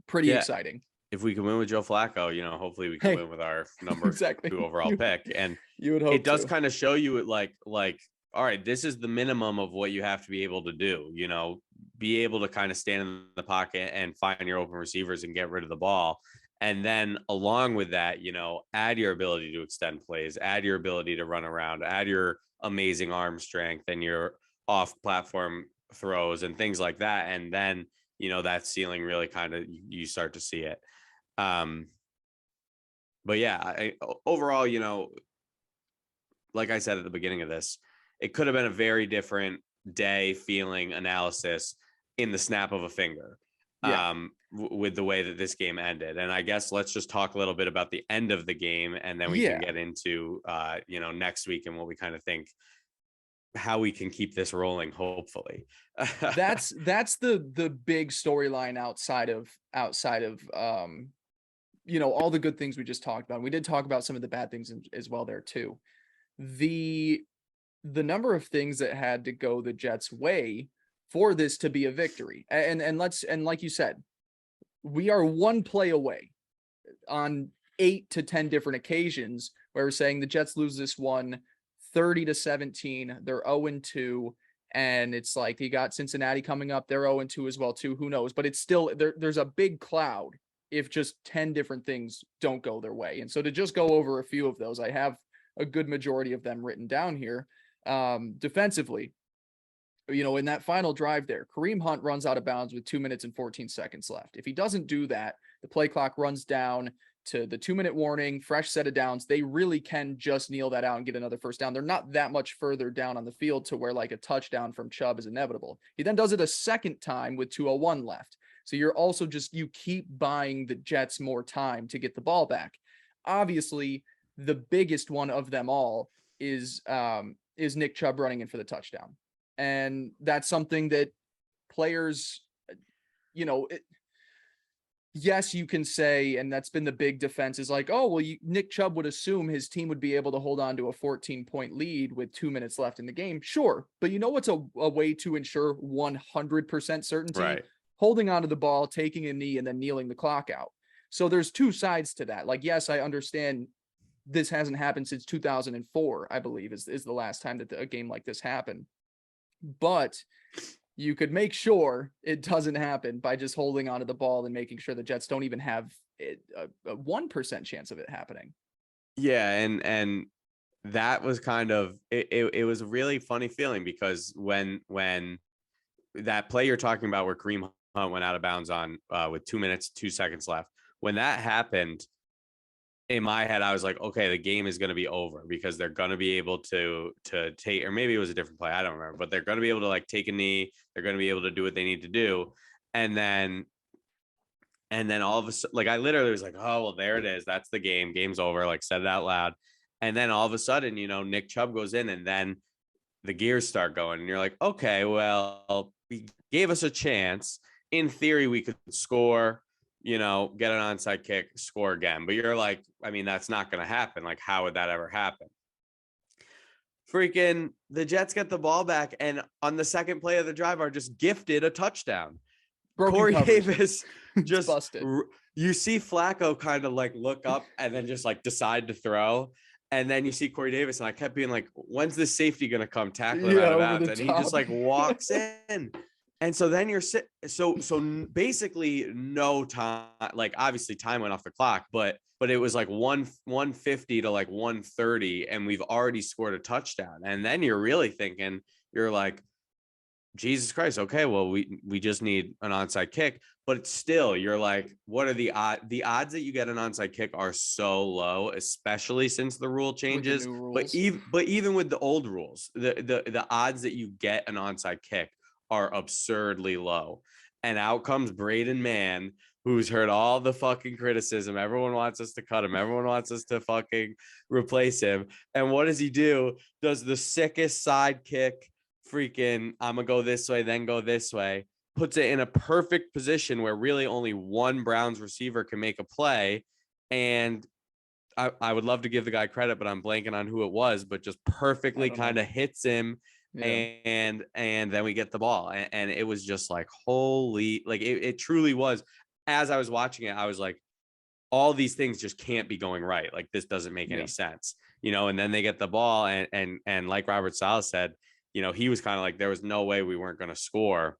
pretty exciting. If we can win with Joe Flacco, hopefully we can win with our number 2 overall pick. And you would hope it does kind of show you like, all right, this is the minimum of what you have to be able to do, be able to kind of stand in the pocket and find your open receivers and get rid of the ball. And then along with that, add your ability to extend plays, add your ability to run around, add your amazing arm strength and your off platform throws and things like that. And then, that ceiling really kind of, you start to see it. But yeah, overall, like I said at the beginning of this, it could have been a very different day, feeling, analysis in the snap of a finger. With the way that this game ended. And I guess let's just talk a little bit about the end of the game, and then we can get into next week and what we kind of think, how we can keep this rolling, hopefully. That's the big storyline outside of all the good things we just talked about. We did talk about some of the bad things as well there too. The the number of things that had to go the Jets' way for this to be a victory. And like you said, we are one play away on 8 to 10 different occasions where we're saying the Jets lose this one 30-17. They're 0-2. And it's like you got Cincinnati coming up. They're 0-2 as well, too. Who knows? But it's still there's a big cloud if just 10 different things don't go their way. And so to just go over a few of those, I have a good majority of them written down here. Defensively, in that final drive there, Kareem Hunt runs out of bounds with 2 minutes and 14 seconds left. If he doesn't do that, the play clock runs down to the 2-minute warning, fresh set of downs. They really can just kneel that out and get another first down. They're not that much further down on the field to where like a touchdown from Chubb is inevitable. He then does it a second time with 2:01 left. So you're also you keep buying the Jets more time to get the ball back. Obviously, the biggest one of them all is Nick Chubb running in for the touchdown. And that's something that players, yes, you can say, and that's been the big defense is like, oh, well, Nick Chubb would assume his team would be able to hold on to a 14-point lead with 2 minutes left in the game. Sure. But what's a way to ensure 100% certainty? Right. Holding onto the ball, taking a knee, and then kneeling the clock out. So there's two sides to that. Like, yes, I understand this hasn't happened since 2004, I believe, is the last time that a game like this happened. But you could make sure it doesn't happen by just holding onto the ball and making sure the Jets don't even have a 1% chance of it happening. Yeah, and that was kind of it was a really funny feeling because when that play you're talking about where Kareem Hunt went out of bounds on with 2 minutes, 2 seconds left, when that happened, in my head, I was like, okay, the game is going to be over because they're going to be able to take, or maybe it was a different play. I don't remember, but they're going to be able to like take a knee. They're going to be able to do what they need to do. And then all of a sudden, like I literally was like, oh, well, there it is. That's the game. Game's over. Like said it out loud. And then all of a sudden, Nick Chubb goes in and then the gears start going and you're like, okay, well, he gave us a chance. In theory, we could score, get an onside kick, score again. But you're like, I mean, that's not going to happen. Like, how would that ever happen? Freaking the Jets get the ball back and on the second play of the drive are just gifted a touchdown. Corey Davis just busted. You see Flacco kind of like look up and then just like decide to throw. And then you see Corey Davis and I kept being like, when's the safety going to come tackling out of bounds? And he just like walks in. And so then so basically no time, like obviously time went off the clock, but it was like 150 to like 130 and we've already scored a touchdown. And then you're really thinking, you're like, Jesus Christ. Okay. Well, we just need an onside kick, but still you're like, what are the odds? The odds that you get an onside kick are so low, especially since the rule changes, but even with the old rules, the odds that you get an onside kick are absurdly low. And out comes Braden Mann, who's heard all the fucking criticism. Everyone wants us to cut him. Everyone wants us to fucking replace him. And what does he do? Does the sickest side kick, freaking, I'm gonna go this way, then go this way, puts it in a perfect position where really only one Browns receiver can make a play. And I would love to give the guy credit, but I'm blanking on who it was, but just perfectly kind of hits him. Yeah. And then we get the ball and it was just like, holy, like it truly was. As I was watching it, I was like, all these things just can't be going right. Like this doesn't make any sense, and then they get the ball and like Robert Saleh said, he was kind of like, there was no way we weren't going to score.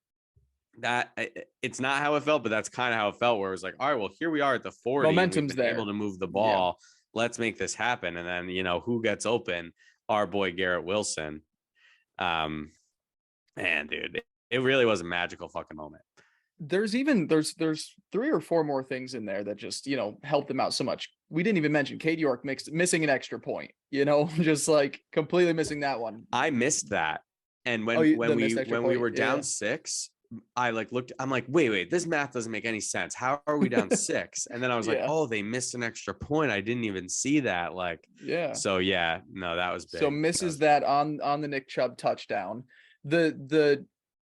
That it's not how it felt, but that's kind of how it felt, where it was like, all right, well, here we are at the 40. Momentum's there. Able to move the ball. Yeah. Let's make this happen. And then, who gets open? Our boy, Garrett Wilson. And dude, it really was a magical fucking moment. There's 3 or 4 more things in there that just, helped them out so much. We didn't even mention Cade York missing an extra point, just like completely missing that one. I missed that. And when we were down 6, I like looked, I'm like, wait, this math doesn't make any sense. How are we down 6? And then I was like, oh, they missed an extra point. I didn't even see that. Like, so no, that was big. So misses that on the Nick Chubb touchdown. The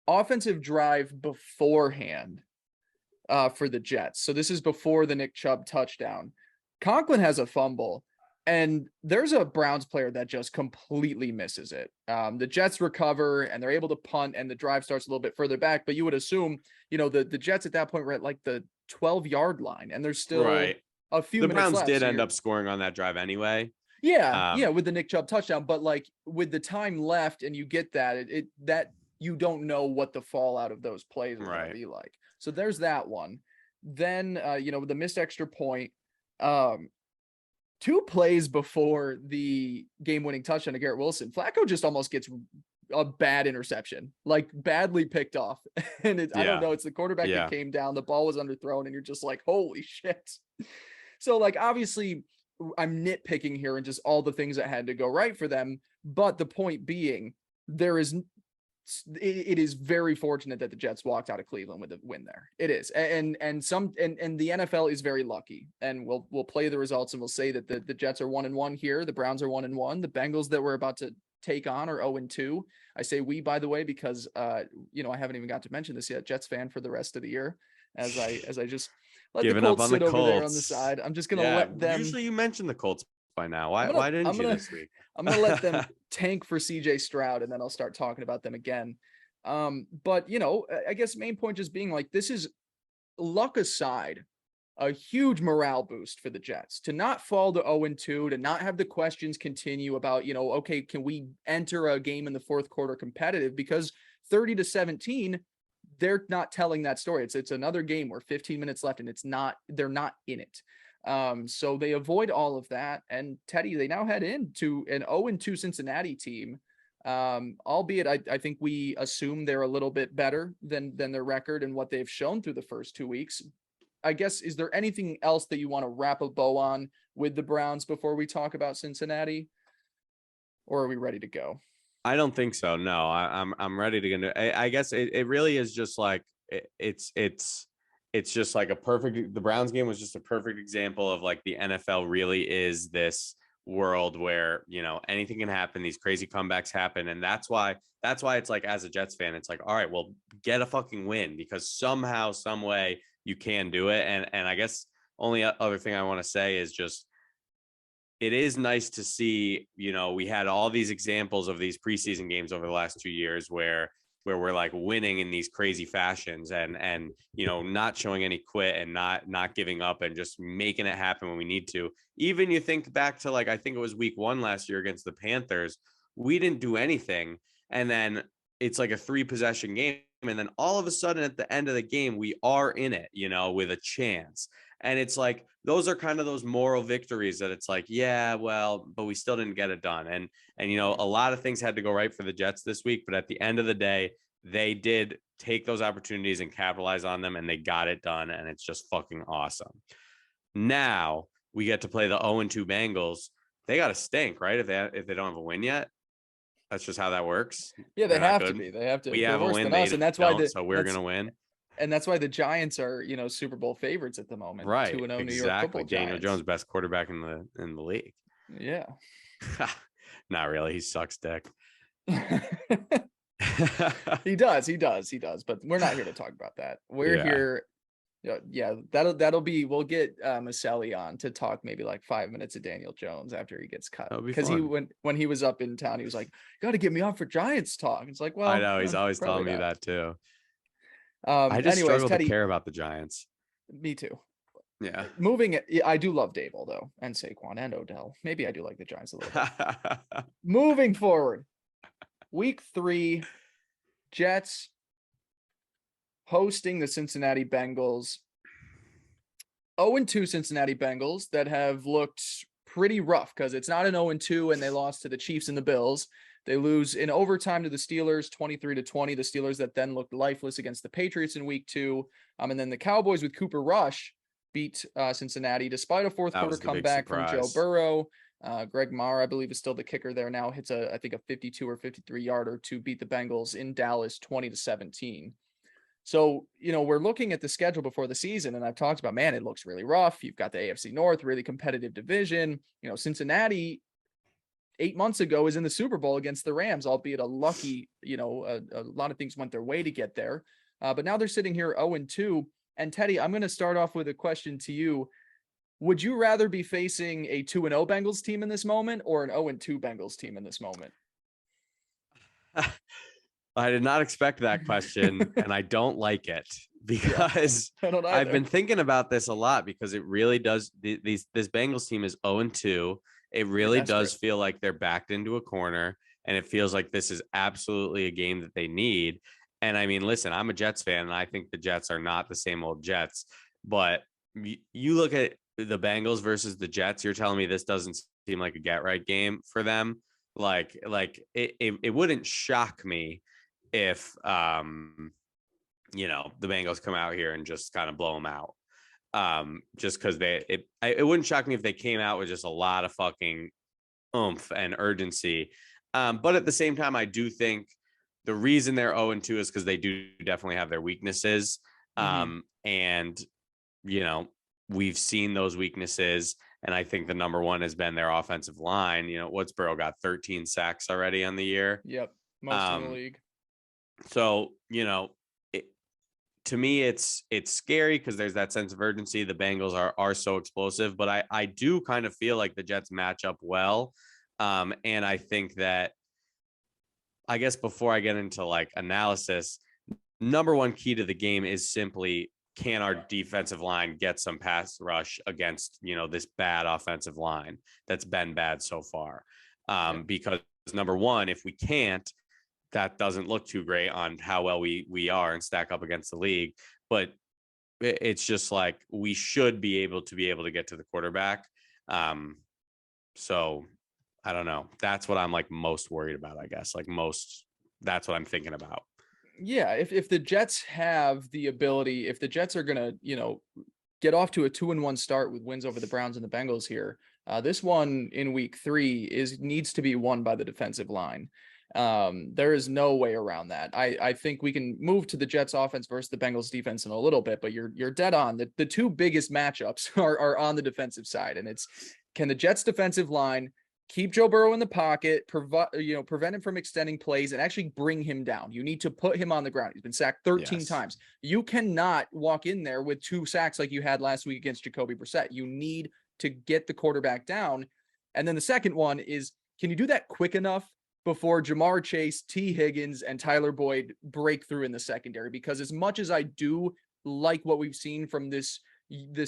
offensive drive beforehand for the Jets. So this is before the Nick Chubb touchdown. Conklin has a fumble And there's a Browns player that just completely misses it. The Jets recover and they're able to punt and the drive starts a little bit further back, but you would assume, the Jets at that point were at like the 12-yard line and there's still Right. a few The minutes Browns left. did So end up scoring on that drive anyway. yeah, with the Nick Chubb touchdown, but like with the time left and you get that, that you don't know what the fallout of those plays is going to be like. So there's that one. Then, the missed extra point, 2 plays before the game-winning touchdown to Garrett Wilson, Flacco just almost gets a bad interception, like badly picked off. And I don't know, it's the quarterback that came down, the ball was underthrown, and you're just like, holy shit. So like, obviously I'm nitpicking here and just all the things that had to go right for them. But the point being, it is very fortunate that the Jets walked out of Cleveland with a win there. It is. And the NFL is very lucky, and we'll play the results and we'll say that the Jets are 1-1 here. The Browns are 1-1. The Bengals that we're about to take on are 0-2. I say we, by the way, because, I haven't even got to mention this yet. Jets fan for the rest of the year, as I just let the Colts sit over there on the side. I'm just going to let them. Usually you mention the Colts by now. Why didn't you this week? I'm going to let them tank for CJ Stroud, and then I'll start talking about them again. But, I guess main point just being like, this is, luck aside, a huge morale boost for the Jets to not fall to 0-2, to not have the questions continue about, okay, can we enter a game in the fourth quarter competitive? Because 30-17, they're not telling that story. It's another game where 15 minutes left and they're not in it. So they avoid all of that. And Teddy, they now head into an 0-2 Cincinnati team. Albeit I think we assume they're a little bit better than their record and what they've shown through the first 2 weeks. I guess, is there anything else that you want to wrap a bow on with the Browns before we talk about Cincinnati? Or are we ready to go? I don't think so. No, I'm ready to go. I guess it really is just like it's just like the Browns game was just a perfect example of like the NFL really is this world where, anything can happen. These crazy comebacks happen. And that's why it's like, as a Jets fan, it's like, all right, well, get a fucking win, because somehow, some way you can do it. And I guess only other thing I want to say is just, it is nice to see, we had all these examples of these preseason games over the last 2 years where we're like winning in these crazy fashions and not showing any quit and not giving up and just making it happen when we need to. Even you think back to, like, I think it was week 1 last year against the Panthers, we didn't do anything. And then it's like a 3-possession game. And then all of a sudden at the end of the game, we are in it, with a chance. And it's like, those are kind of those moral victories that it's like, yeah, well, but we still didn't get it done. And a lot of things had to go right for the Jets this week, but at the end of the day, they did take those opportunities and capitalize on them, and they got it done. And it's just fucking awesome. Now we get to play the 0-2 Bengals. They got to stink, right? If they don't have a win yet. That's just how that works. Yeah, they have to be. They have to. We have a win, us, and that's why so we're gonna win. And that's why the Giants are, Super Bowl favorites at the moment. Right. 2-0 exactly. New York Football Daniel Giants. Jones, best quarterback in the league. Yeah. Not really. He sucks dick. He does. But we're not here to talk about that. We're here. Yeah, that'll be. We'll get Maselli on to talk maybe like 5 minutes of Daniel Jones after he gets cut, because when he was up in town, he was like, "Got to get me on for Giants talk." It's like, well, I know he's always telling me that too. I just struggle to care about the Giants. Me too. Yeah. I do love Dable though, and Saquon and Odell. Maybe I do like the Giants a little bit. Moving forward, week 3, Jets hosting the Cincinnati Bengals. 0-2 Cincinnati Bengals that have looked pretty rough, because it's not an 0-2 and they lost to the Chiefs and the Bills. They lose in overtime to the Steelers, 23-20. The Steelers that then looked lifeless against the Patriots in week 2. And then the Cowboys with Cooper Rush beat Cincinnati despite a fourth quarter comeback from Joe Burrow. Greg Marr, I believe, is still the kicker there now. Hits I think a 52 or 53 yarder to beat the Bengals in Dallas 20-17. So, we're looking at the schedule before the season, and I've talked about, man, it looks really rough. You've got the AFC North, really competitive division. Cincinnati 8 months ago is in the Super Bowl against the Rams, albeit a lucky, a lot of things went their way to get there. But now they're sitting here 0-2. And Teddy, I'm going to start off with a question to you. Would you rather be facing a 2-0 Bengals team in this moment or an 0-2 Bengals team in this moment? I did not expect that question, and I don't like it Yeah, because I don't I've either. been thinking about this a lot because it really does. This Bengals team is 0-2. It They're really desperate. does feel like they're backed into a corner, and it feels like this is absolutely a game that they need. And I mean, listen, I'm a Jets fan, and I think the Jets are not the same old Jets. But you look at the Bengals versus the Jets, you're telling me this doesn't seem like a get right game for them. It wouldn't shock me if the Bengals come out here and just kind of blow them out. Just because it wouldn't shock me if they came out with just a lot of fucking oomph and urgency. But at the same time, I do think the reason they're 0-2 is because they do definitely have their weaknesses. Mm-hmm. And we've seen those weaknesses. And I think the number one has been their offensive line. What's Burrow got 13 sacks already on the year. Yep, most in the Um, league. so, it, to me, it's scary because there's that sense of urgency. The Bengals are so explosive, but I do kind of feel like the Jets match up well. And I think that, I guess before I get into like analysis, number one key to the game is simply, can our defensive line get some pass rush against, this bad offensive line that's been bad so far? Yep. Because number one, if we can't, that doesn't look too great on how well we are and stack up against the league. But it's just like we should be able to get to the quarterback. So I don't know. That's what I'm like most worried about, I guess. That's what I'm thinking about. Yeah, if the Jets have the ability, if the Jets are gonna, get off to a 2-1 start with wins over the Browns and the Bengals here, this one in week 3 needs to be won by the defensive line. There is no way around that. I think we can move to the Jets offense versus the Bengals defense in a little bit, but you're dead on. The two biggest matchups are on the defensive side, and it's, can the Jets defensive line keep Joe Burrow in the pocket, prevent him from extending plays, and actually bring him down. You need to put him on the ground. He's been sacked 13 Yes. times. You cannot walk in there with 2 sacks like you had last week against Jacoby Brissett. You need to get the quarterback down. And then the second one is, can you do that quick enough before Jamar Chase, T. Higgins, and Tyler Boyd break through in the secondary? Because as much as I do like what we've seen from this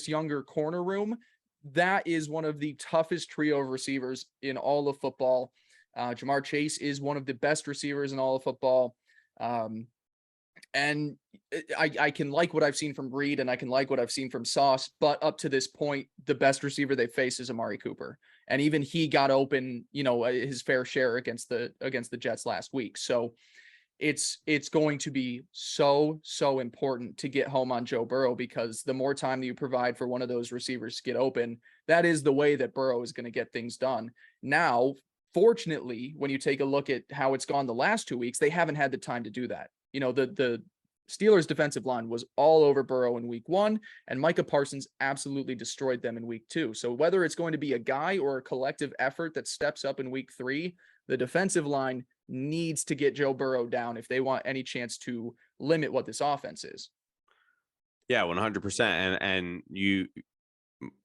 younger corner room, that is one of the toughest trio of receivers in all of football. Jamar Chase is one of the best receivers in all of football. And I can like what I've seen from Reed and I can like what I've seen from Sauce, but up to this point, the best receiver they face is Amari Cooper. And even he got open, his fair share against the Jets last week. So it's going to be so important to get home on Joe Burrow, because the more time that you provide for one of those receivers to get open, that is the way that Burrow is going to get things done. Now, fortunately, when you take a look at how it's gone the last 2 weeks, they haven't had the time to do that. The Steelers defensive line was all over Burrow in week 1, and Micah Parsons absolutely destroyed them in week 2. So whether it's going to be a guy or a collective effort that steps up in week 3, the defensive line needs to get Joe Burrow down if they want any chance to limit what this offense is. Yeah, 100%. And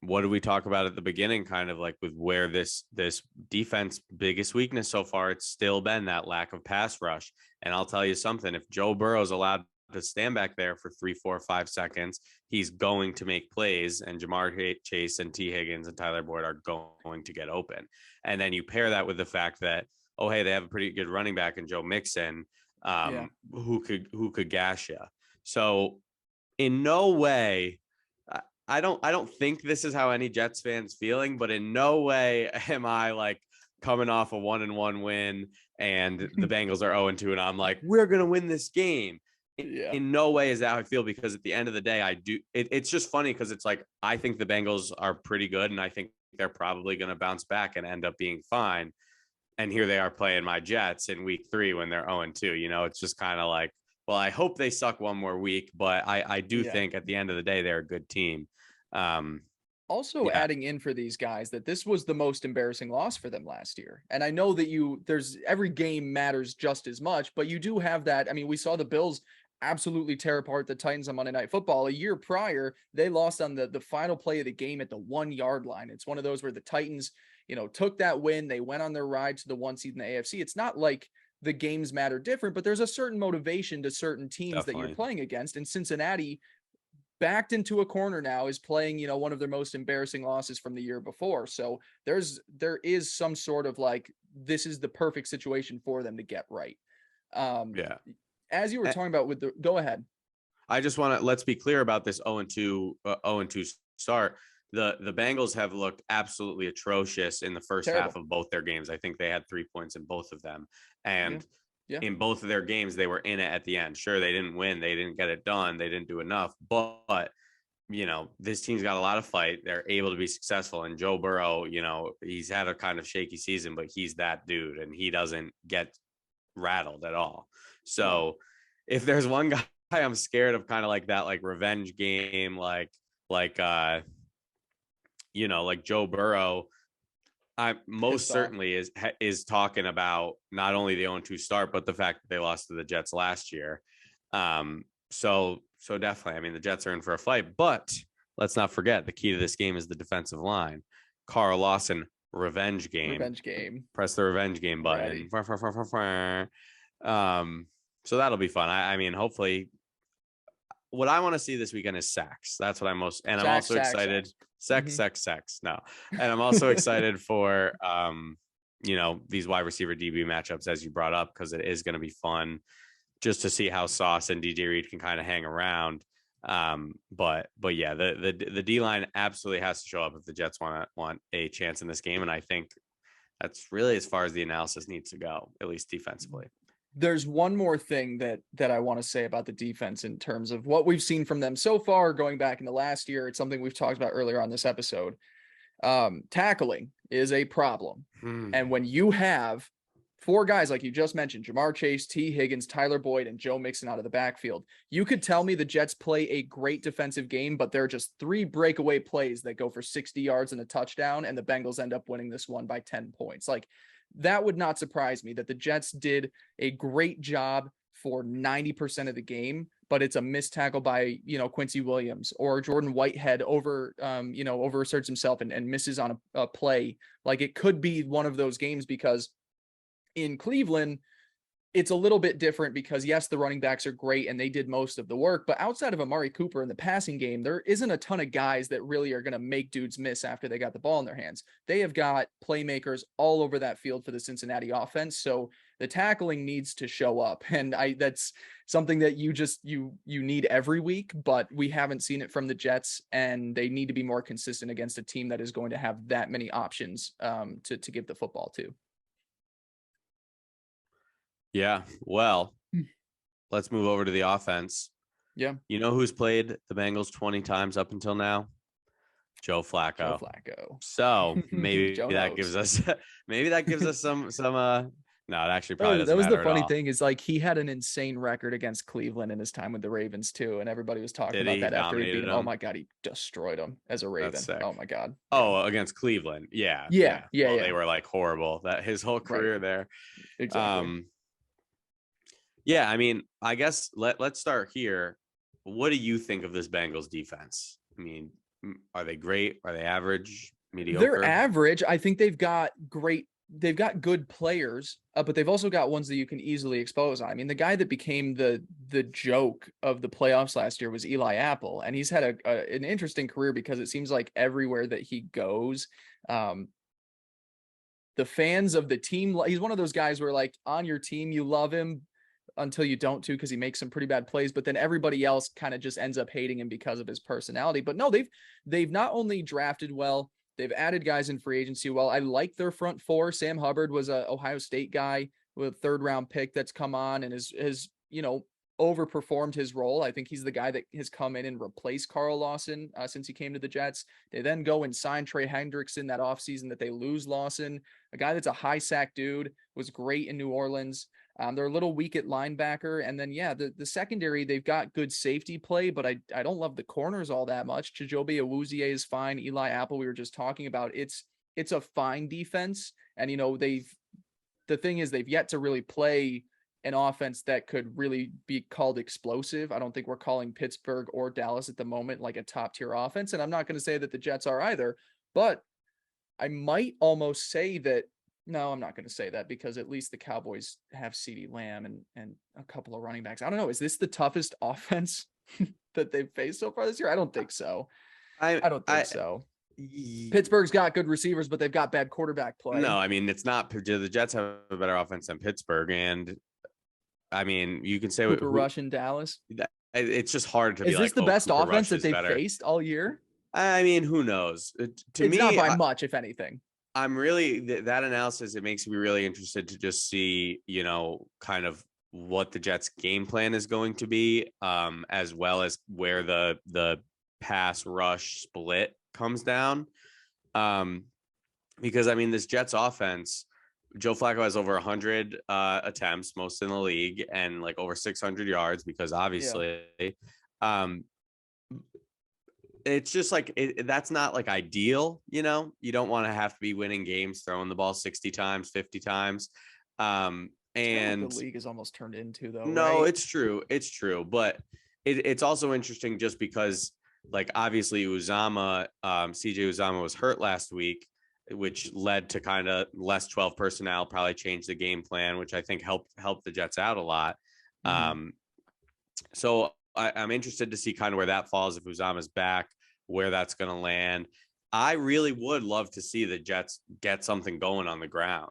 what did we talk about at the beginning? Kind of like with where this defense biggest weakness so far, it's still been that lack of pass rush. And I'll tell you something, if Joe Burrow's allowed to stand back there for 3, 4, 5 seconds, he's going to make plays, and Jamar Chase and T. Higgins and Tyler Boyd are going to get open. And then you pair that with the fact that, oh, hey, they have a pretty good running back in Joe Mixon, who could gash you. So in no way, I don't think this is how any Jets fans feeling, but in no way am I like coming off a 1-1 win and the Bengals are 0-2 and I'm like, we're going to win this game. In no way is that how I feel, because at the end of the day, it's just funny because it's like, I think the Bengals are pretty good and I think they're probably going to bounce back and end up being fine. And here they are playing my Jets in week 3 when they're 0-2. It's just kind of like, well, I hope they suck one more week, but I do think at the end of the day, they're a good team. Also adding in for these guys that this was the most embarrassing loss for them last year. And I know that there's every game matters just as much, but you do have that. I mean, we saw the Bills absolutely tear apart the Titans on Monday Night Football. A year prior, they lost on the final play of the game at the 1-yard line. It's one of those where the Titans, took that win. They went on their ride to the 1 seed in the AFC. It's not like the games matter different, but there's a certain motivation to certain teams that you're Definitely. playing against. And Cincinnati, backed into a corner now, is playing, one of their most embarrassing losses from the year before. So there is some sort of like, this is the perfect situation for them to get right. Yeah. As you were talking about go ahead. I just want to, let's be clear about this 0-2 start. The Bengals have looked absolutely atrocious in the first Terrible. half of both their games. I think they had 3 points in both of them. And Yeah. in both of their games, they were in it at the end. Sure, they didn't win. They didn't get it done. They didn't do enough. But this team's got a lot of fight. They're able to be successful. And Joe Burrow, he's had a kind of shaky season, but he's that dude, and he doesn't get rattled at all. So if there's one guy I'm scared of, kind of like that, like revenge game, like Joe Burrow, I most certainly is talking about not only the 0-2 start, but the fact that they lost to the Jets last year. So definitely, I mean, the Jets are in for a fight, but let's not forget the key to this game is the defensive line. Carl Lawson, revenge game. Press the revenge game button. So that'll be fun. I mean, hopefully, what I want to see this weekend is sacks. That's what I'm I'm also excited. Sex. No. And I'm also excited for, these wide receiver DB matchups, as you brought up, because it is going to be fun just to see how Sauce and DJ Reed can kind of hang around. But yeah, the D line absolutely has to show up if the Jets want a chance in this game. And I think that's really as far as the analysis needs to go, at least defensively. There's one more thing that I want to say about the defense in terms of what we've seen from them so far going back in the last year. It's something we've talked about earlier on this episode. Tackling is a problem. And when you have 4 guys, like you just mentioned, Jamar Chase, T. Higgins, Tyler Boyd, and Joe Mixon out of the backfield, you could tell me the Jets play a great defensive game, but there are just 3 breakaway plays that go for 60 yards and a touchdown, and the Bengals end up winning this one by 10 points. Like, that would not surprise me that the Jets did a great job for 90% of the game, but it's a missed tackle by, Quincy Williams, or Jordan Whitehead overasserts himself and misses on a play. Like, it could be one of those games, because in Cleveland, it's a little bit different because, yes, the running backs are great and they did most of the work, but outside of Amari Cooper in the passing game, there isn't a ton of guys that really are going to make dudes miss after they got the ball in their hands. They have got playmakers all over that field for the Cincinnati offense. So the tackling needs to show up. And that's something that you need every week, but we haven't seen it from the Jets, and they need to be more consistent against a team that is going to have that many options to give the football to. Yeah, well, let's move over to the offense. Yeah. You know who's played the Bengals 20 times up until now? Joe Flacco. So maybe that gives us some no, it actually probably doesn't matter. That was the funny thing, is like, he had an insane record against Cleveland in his time with the Ravens too, and everybody was talking about that after he beat him. Oh my God, he destroyed him as a Raven. Oh my God. Oh, against Cleveland. Yeah. Well, they were like horrible that his whole career there. Exactly. Yeah, I mean, I guess let's start here. What do you think of this Bengals defense? I mean, are they great? Are they average? Mediocre? They're average. I think they've got good players, but they've also got ones that you can easily expose. I mean, the guy that became the joke of the playoffs last year was Eli Apple, and he's had an interesting career, because it seems like everywhere that he goes, the fans of the team, he's one of those guys where, like, on your team you love him until you don't, too, because he makes some pretty bad plays, but then everybody else kind of just ends up hating him because of his personality. But no, they've not only drafted well, they've added guys in free agency well. I like their front 4. Sam Hubbard was a Ohio State guy with a 3rd-round pick that's come on and has overperformed his role. I think he's the guy that has come in and replaced Carl Lawson since he came to the Jets. They then go and sign Trey Hendrickson that offseason that they lose Lawson, a guy that's a high sack dude, was great in New Orleans. They're a little weak at linebacker. And then, the secondary, they've got good safety play, but I don't love the corners all that much. Chijobe Awuzie is fine. Eli Apple, we were just talking about. It's a fine defense. And, the thing is, they've yet to really play an offense that could really be called explosive. I don't think we're calling Pittsburgh or Dallas at the moment like a top tier offense. And I'm not going to say that the Jets are either, but I might almost say that. No, I'm not going to say that because at least the Cowboys have CeeDee Lamb and a couple of running backs. I don't know. Is this the toughest offense that they've faced so far this year? I don't think so. I don't think so. Pittsburgh's got good receivers, but they've got bad quarterback play. No, I mean, it's not. The Jets have a better offense than Pittsburgh. And I mean, you can say Cooper Rush in Dallas. It's just hard to be like, is this the best offense that they've faced all year? I mean, who knows? To me, it's not by much, if anything. I'm really that analysis. It makes me really interested to just see, kind of what the Jets' game plan is going to be, as well as where the pass rush split comes down. Because I mean, this Jets offense, Joe Flacco has over 100 attempts, most in the league, and like over 600 yards. Because obviously, it's just like that's not like ideal. You don't want to have to be winning games throwing the ball 60 times, 50 times. And the league is almost turned into, though. No, right? It's true. But it's also interesting just because, like, obviously CJ Uzama was hurt last week, which led to kind of less 12 personnel, probably changed the game plan, which I think helped the Jets out a lot. Mm-hmm. So I'm interested to see kind of where that falls if Uzama's back, where that's going to land. I really would love to see the Jets get something going on the ground,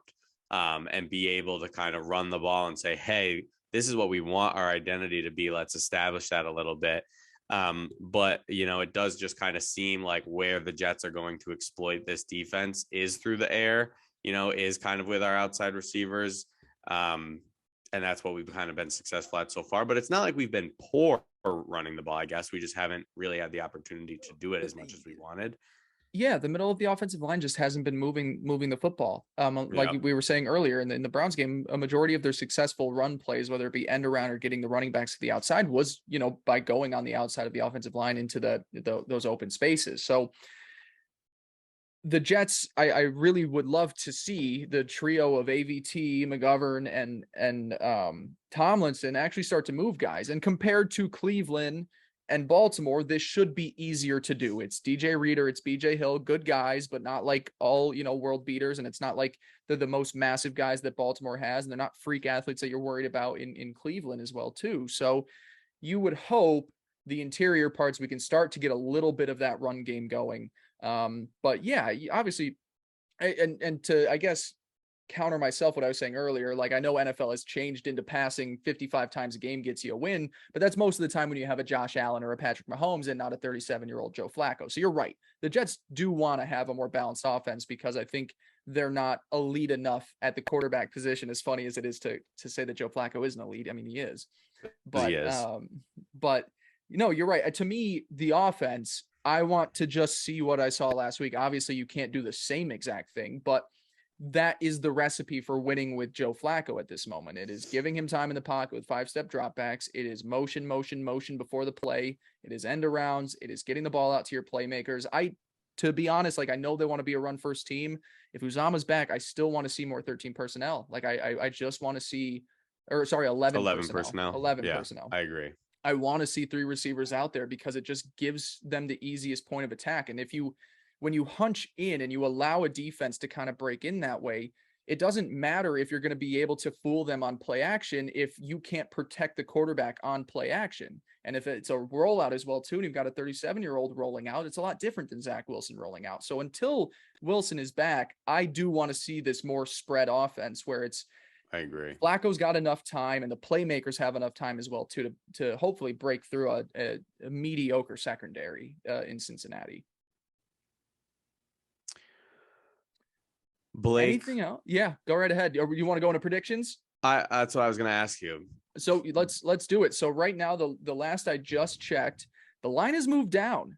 and be able to kind of run the ball and say, hey, this is what we want our identity to be. Let's establish that a little bit. But it does just kind of seem like where the Jets are going to exploit this defense is through the air, is kind of with our outside receivers. And that's what we've kind of been successful at so far, but it's not like we've been poor running the ball. I guess we just haven't really had the opportunity to do it as much as we wanted. Yeah, the middle of the offensive line just hasn't been moving the football. Like we were saying earlier in the Browns game, a majority of their successful run plays, whether it be end around or getting the running backs to the outside, was by going on the outside of the offensive line into those open spaces. So the Jets, I really would love to see the trio of AVT, McGovern, and Tomlinson actually start to move guys. And compared to Cleveland and Baltimore, this should be easier to do. It's DJ Reader, it's BJ Hill, good guys, but not like all, world beaters. And it's not like they're the most massive guys that Baltimore has. And they're not freak athletes that you're worried about in Cleveland as well, too. So you would hope the interior parts, we can start to get a little bit of that run game going. But yeah, obviously, and to, I guess, counter myself what I was saying earlier, like I know NFL has changed into passing 55 times a game gets you a win, but that's most of the time when you have a Josh Allen or a Patrick Mahomes and not a 37-year-old Joe Flacco. So you're right. The Jets do want to have a more balanced offense because I think they're not elite enough at the quarterback position, as funny as it is to say that Joe Flacco isn't elite. I mean, he is. But you're right. To me, the offense, I want to just see what I saw last week. Obviously, you can't do the same exact thing, but that is the recipe for winning with Joe Flacco at this moment. It is giving him time in the pocket with 5-step dropbacks. It is motion before the play. It is end arounds. It is getting the ball out to your playmakers. To be honest, like I know they want to be a run first team. If Uzama's back, I still want to see more 13 personnel. Like I just want to see, 11 personnel. 11 personnel. I agree. I want to see 3 receivers out there because it just gives them the easiest point of attack. And when you hunch in and you allow a defense to kind of break in that way, it doesn't matter if you're going to be able to fool them on play action if you can't protect the quarterback on play action. And if it's a rollout as well, too, and you've got a 37-year-old rolling out, it's a lot different than Zach Wilson rolling out. So until Wilson is back, I do want to see this more spread offense where I agree. Flacco's got enough time and the playmakers have enough time as well, too, to hopefully break through a mediocre secondary in Cincinnati. Blake, anything else? Yeah, go right ahead. Or you want to go into predictions? That's what I was going to ask you. So let's do it. So right now, the last I just checked, the line has moved down.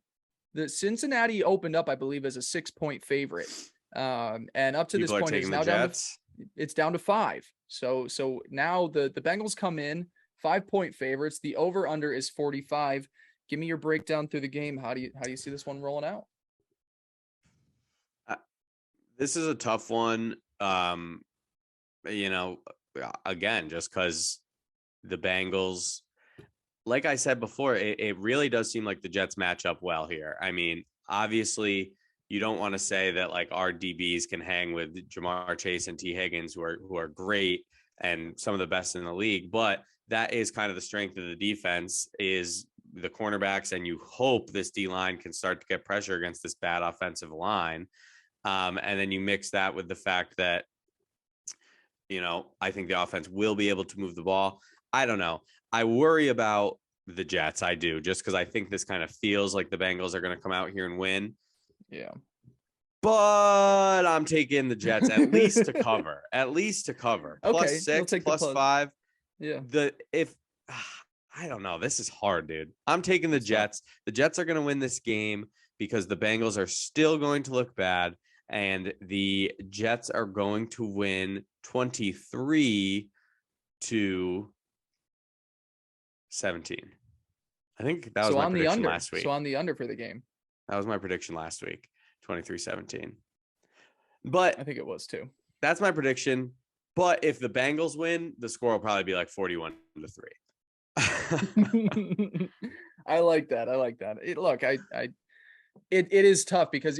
The Cincinnati opened up, I believe, as a 6-point favorite, and up to this point, it's now down to 5. So now the Bengals come in 5-point favorites. The over under is 45. Give me your breakdown through the game. How do you see this one rolling out? This is a tough one. Again, just because the Bengals, like I said before, it really does seem like the Jets match up well here. I mean, obviously, you don't want to say that like our DBs can hang with Jamar Chase and T. Higgins, who are great and some of the best in the league, but that is kind of the strength of the defense is the cornerbacks, and you hope this D line can start to get pressure against this bad offensive line. And then you mix that with the fact that, I think the offense will be able to move the ball. I don't know. I worry about the Jets. I do, just because I think this kind of feels like the Bengals are going to come out here and win. Yeah. But I'm taking the Jets at least to cover. At least to cover. Okay, +6, +5. Yeah. I don't know. This is hard, dude. I'm taking the Jets. The Jets are going to win this game because the Bengals are still going to look bad, and the Jets are going to win 23-17. I think that was my prediction last week. So on the under for the game. That was my prediction last week, 23-17. But I think it was too. That's my prediction. But if the Bengals win, the score will probably be like 41-3. I like that. It is tough because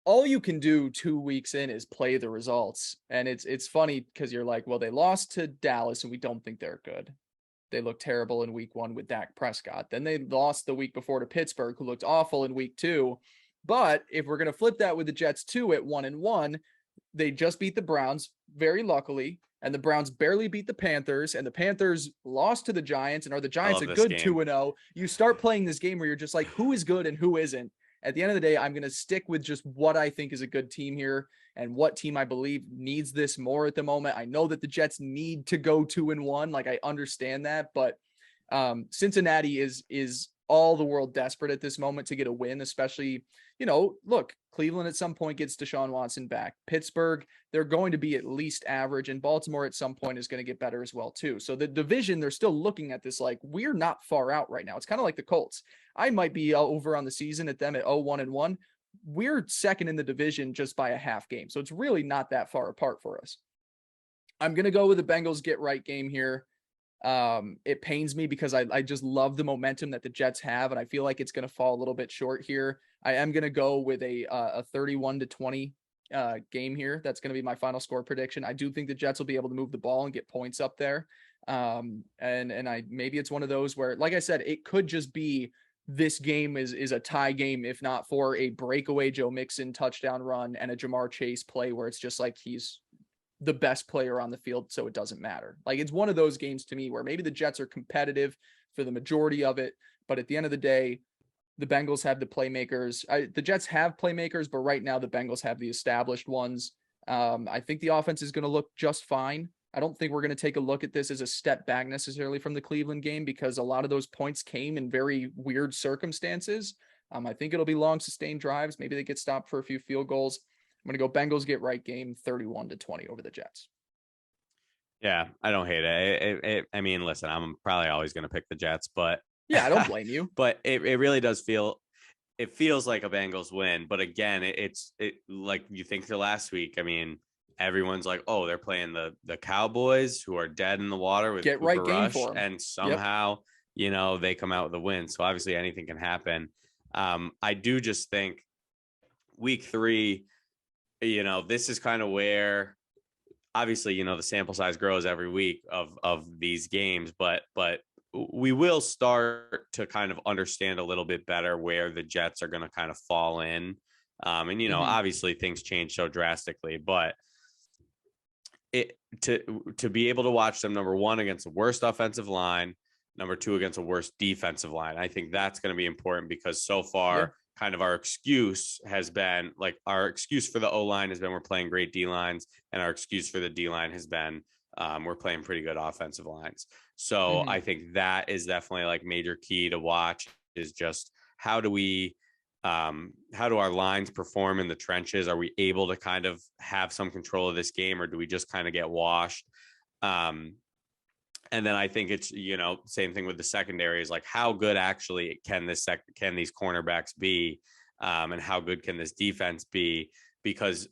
all you can do 2 weeks in is play the results. And it's funny because you're like, well, they lost to Dallas and we don't think they're good. They looked terrible in week 1 with Dak Prescott. Then they lost the week before to Pittsburgh, who looked awful in week 2. But if we're going to flip that with the Jets too at 1-1, they just beat the Browns very luckily. And the Browns barely beat the Panthers, and the Panthers lost to the Giants, and are the Giants a good 2-0? You start playing this game where you're just like, who is good and who isn't? At the end of the day, I'm going to stick with just what I think is a good team here and what team I believe needs this more at the moment. I know that the Jets need to go 2-1. Like, I understand that, but Cincinnati is all the world desperate at this moment to get a win, especially, look, Cleveland at some point gets Deshaun Watson back. Pittsburgh, they're going to be at least average, and Baltimore at some point is going to get better as well too. So the division, they're still looking at this like, we're not far out right now. It's kind of like the Colts. I might be over on the season at them at 0-1-1. We're second in the division just by a half game. So it's really not that far apart for us. I'm going to go with the Bengals get right game here. It pains me because I just love the momentum that the Jets have, and I feel like it's going to fall a little bit short here. I am going to go with a 31-20 game here. That's going to be my final score prediction. I do think the Jets will be able to move the ball and get points up there. And maybe it's one of those where, like I said, it could just be this game is a tie game, if not for a breakaway Joe Mixon touchdown run and a Jamar Chase play where it's just like he's the best player on the field, so it doesn't matter. Like, it's one of those games to me where maybe the Jets are competitive for the majority of it, but at the end of the day, the Bengals have the playmakers. The Jets have playmakers, but right now the Bengals have the established ones. I think the offense is going to look just fine. I don't think we're going to take a look at this as a step back necessarily from the Cleveland game, because a lot of those points came in very weird circumstances. I think it'll be long sustained drives. Maybe they get stopped for a few field goals. I'm going to go Bengals get right game 31-20 over the Jets. Yeah, I don't hate it. I mean, listen, I'm probably always going to pick the Jets, but yeah, I don't blame you. But it really does it feels like a Bengals win. But again, it's like you think to last week. I mean, everyone's like, oh, they're playing the Cowboys, who are dead in the water with get right game for them, and somehow they come out with a win. So obviously anything can happen. I do just think week 3. This is kind of where, obviously, the sample size grows every week of these games, but we will start to kind of understand a little bit better where the Jets are going to kind of fall in. And obviously things change so drastically, but to be able to watch them, number one, against the worst offensive line, number 2, against a worst defensive line, I think that's going to be important, because so far, kind of our excuse for the O-line has been we're playing great D-lines, and our excuse for the D-line has been we're playing pretty good offensive lines. So I think that is definitely like major key to watch, is just how do our lines perform in the trenches? Are we able to kind of have some control of this game, or do we just kind of get washed? And then I think it's, same thing with the secondary, is like, how good actually can these cornerbacks be? And how good can this defense be? Because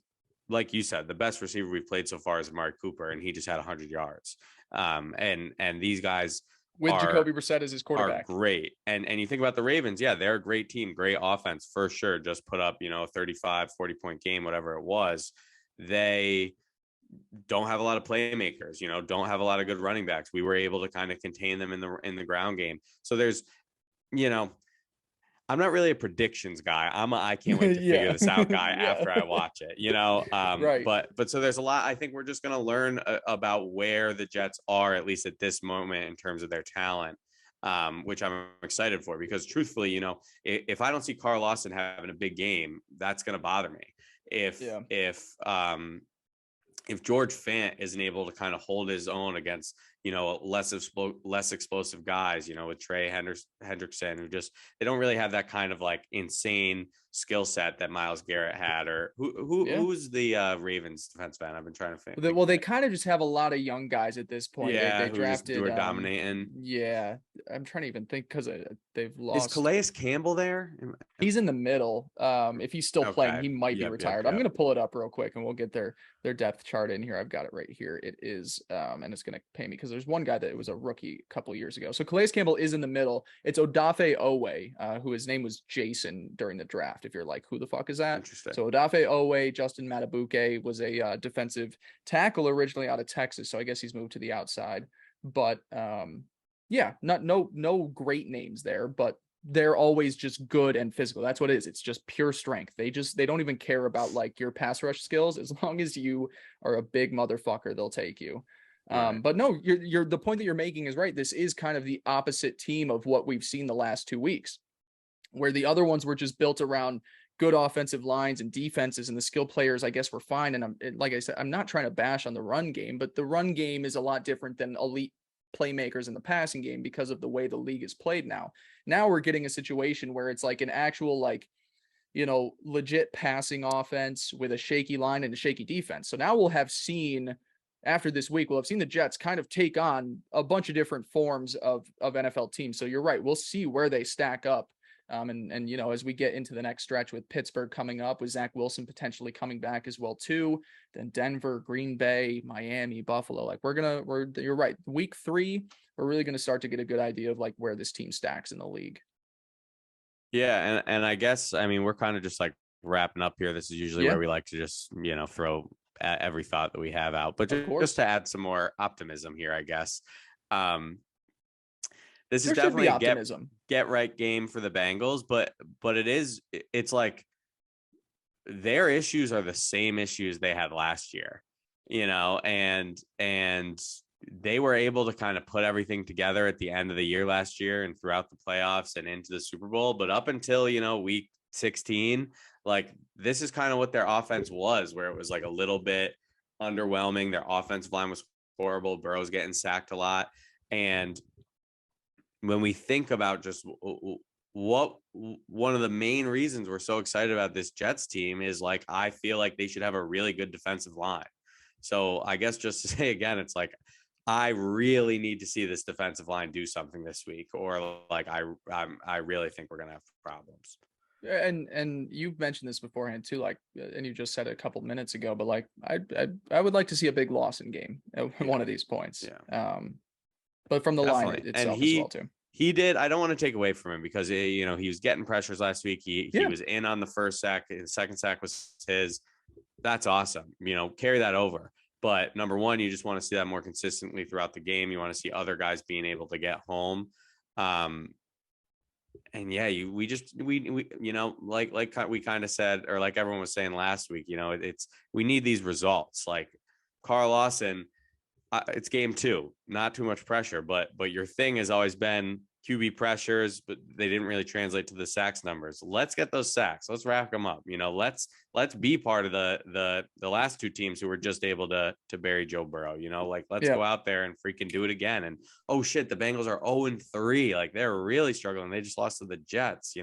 like you said, the best receiver we've played so far is Amari Cooper, and he just had 100 yards. And these guys with Jacoby Brissett as his are quarterback. great. And you think about the Ravens, yeah, they're a great team, great offense for sure. Just put up, a 35, 40-point game, whatever it was. They don't have a lot of playmakers, don't have a lot of good running backs. We were able to kind of contain them in the ground game. So there's, I'm not really a predictions guy. I can't wait to figure this out guy after I watch it, Right. But so there's a lot. I think we're just going to learn about where the Jets are, at least at this moment, in terms of their talent, which I'm excited for, because truthfully, if I don't see Carl Lawson having a big game, that's going to bother me. If George Fant isn't able to kind of hold his own against, less explosive guys, with Trey Hendrickson, who they don't really have that kind of like insane skill set that Myles Garrett had, or who's the Ravens defensive end? I've been trying to think. Well, they kind of just have a lot of young guys at this point. Yeah, they drafted dominating. Yeah, I'm trying to even think, because they've lost. Is Calais Campbell there? He's in the middle. If he's still playing, he might be retired. I'm gonna pull it up real quick, and we'll get their depth chart in here. I've got it right here. It is, and it's gonna pay me because there's one guy that was a rookie a couple years ago. So Calais Campbell is in the middle. It's Odafe Owe, who his name was Jason during the draft. If you're like, who the fuck is that? Interesting. So Odafe Owe, Justin Matabuke was a defensive tackle originally out of Texas. So I guess he's moved to the outside. But yeah, no great names there, but they're always just good and physical. That's what it is. It's just pure strength. They don't even care about like your pass rush skills. As long as you are a big motherfucker, they'll take you. Right. But no, you're the point that you're making is right. This is kind of the opposite team of what we've seen the last 2 weeks, where the other ones were just built around good offensive lines and defenses, and the skill players, I guess, were fine. And like I said, I'm not trying to bash on the run game, but the run game is a lot different than elite playmakers in the passing game because of the way the league is played now. Now we're getting a situation where it's like an actual, like, legit passing offense with a shaky line and a shaky defense. So now after this week, we'll have seen the Jets kind of take on a bunch of different forms of NFL teams. So you're right. We'll see where they stack up. And as we get into the next stretch with Pittsburgh coming up, with Zach Wilson potentially coming back as well too, then Denver, Green Bay, Miami, Buffalo, like you're right. Week 3, we're really going to start to get a good idea of like where this team stacks in the league. Yeah. And I guess, we're kind of just like wrapping up here. This is usually where we like to just, throw every thought that we have out, but just to add some more optimism here, I guess. This is definitely a get right game for the Bengals, but it's like their issues are the same issues they had last year, and they were able to kind of put everything together at the end of the year last year and throughout the playoffs and into the Super Bowl. But up until, week 16, like this is kind of what their offense was, where it was like a little bit underwhelming. Their offensive line was horrible. Burrow's getting sacked a lot. And when we think about just what one of the main reasons we're so excited about this Jets team is, like, I feel like they should have a really good defensive line. So I guess just to say again, it's like, I really need to see this defensive line do something this week, or like, I really think we're going to have problems. And you've mentioned this beforehand too, like, and you just said it a couple minutes ago, but like, I would like to see a big Lawson game at one of these points. Yeah. But from the line itself as well too. He did. I don't want to take away from him because, he was getting pressures last week. He was in on the first sack. The second sack was his. That's awesome. Carry that over. But number one, you just want to see that more consistently throughout the game. You want to see other guys being able to get home. And yeah, we kind of said, or like everyone was saying last week, we need these results. Like Carl Lawson, it's game 2, not too much pressure, but your thing has always been QB pressures, but they didn't really translate to the sacks numbers. Let's get those sacks. Let's rack them up. Let's be part of the last 2 teams who were just able to bury Joe Burrow. Let's go out there and freaking do it again. And oh shit, the Bengals are 0-3. Like, they're really struggling. They just lost to the Jets.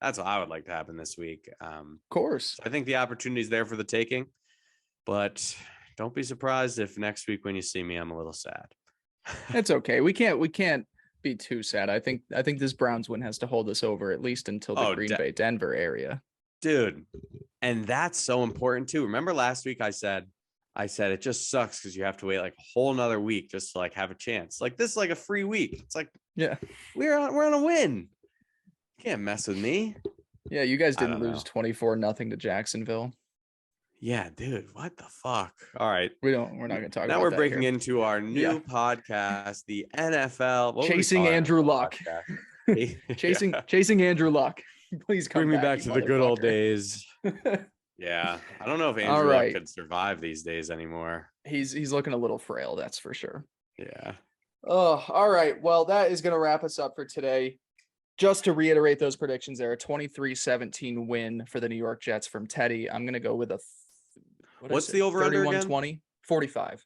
That's what I would like to happen this week. Of course, I think the opportunity is there for the taking, but don't be surprised if next week when you see me, I'm a little sad. It's okay. We can't be too sad. I think this Browns win has to hold us over at least until the Green Bay Denver area. Dude. And that's so important too. Remember last week I said, I said it just sucks because you have to wait like a whole nother week just to like have a chance. Like this is like a free week. It's like, yeah, we're on a win. You can't mess with me. Yeah, you guys didn't lose 24-0 to Jacksonville. Yeah, dude, what the fuck? All right. We're not going to talk about that. Now we're breaking here. into our new podcast, the NFL. Chasing Andrew Luck. Chasing Andrew Luck. Please come bring me back to the good old days. Yeah. I don't know if Andrew Luck could survive these days anymore. He's looking a little frail, that's for sure. Yeah. Oh, all right. Well, that is going to wrap us up for today. Just to reiterate those predictions there, a 23-17 win for the New York Jets from Teddy. I'm going to go with what's the over-under again? 31-20, 45.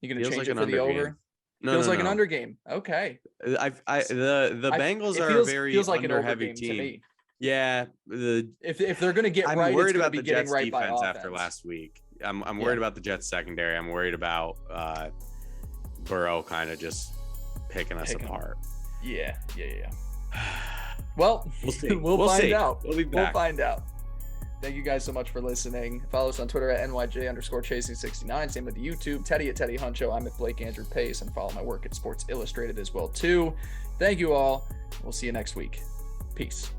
You going to change like it for the over? Game. No, feels no, like no. an under game. Okay. The Bengals are a very feels like under an heavy game team. to me. Yeah. If they're going to get I'm right, worried it's about be the Jets right defense by after last week. I'm worried about the Jets secondary. I'm worried about Burrow kind of just picking us apart. Yeah. Well, we'll see. We'll find out. We'll be back. We'll find out. Thank you guys so much for listening. Follow us on Twitter at NYJ_chasing69. Same with YouTube. Teddy at Teddy Huncho. I'm at Blake Andrew Pace, and follow my work at Sports Illustrated as well too. Thank you all. We'll see you next week. Peace.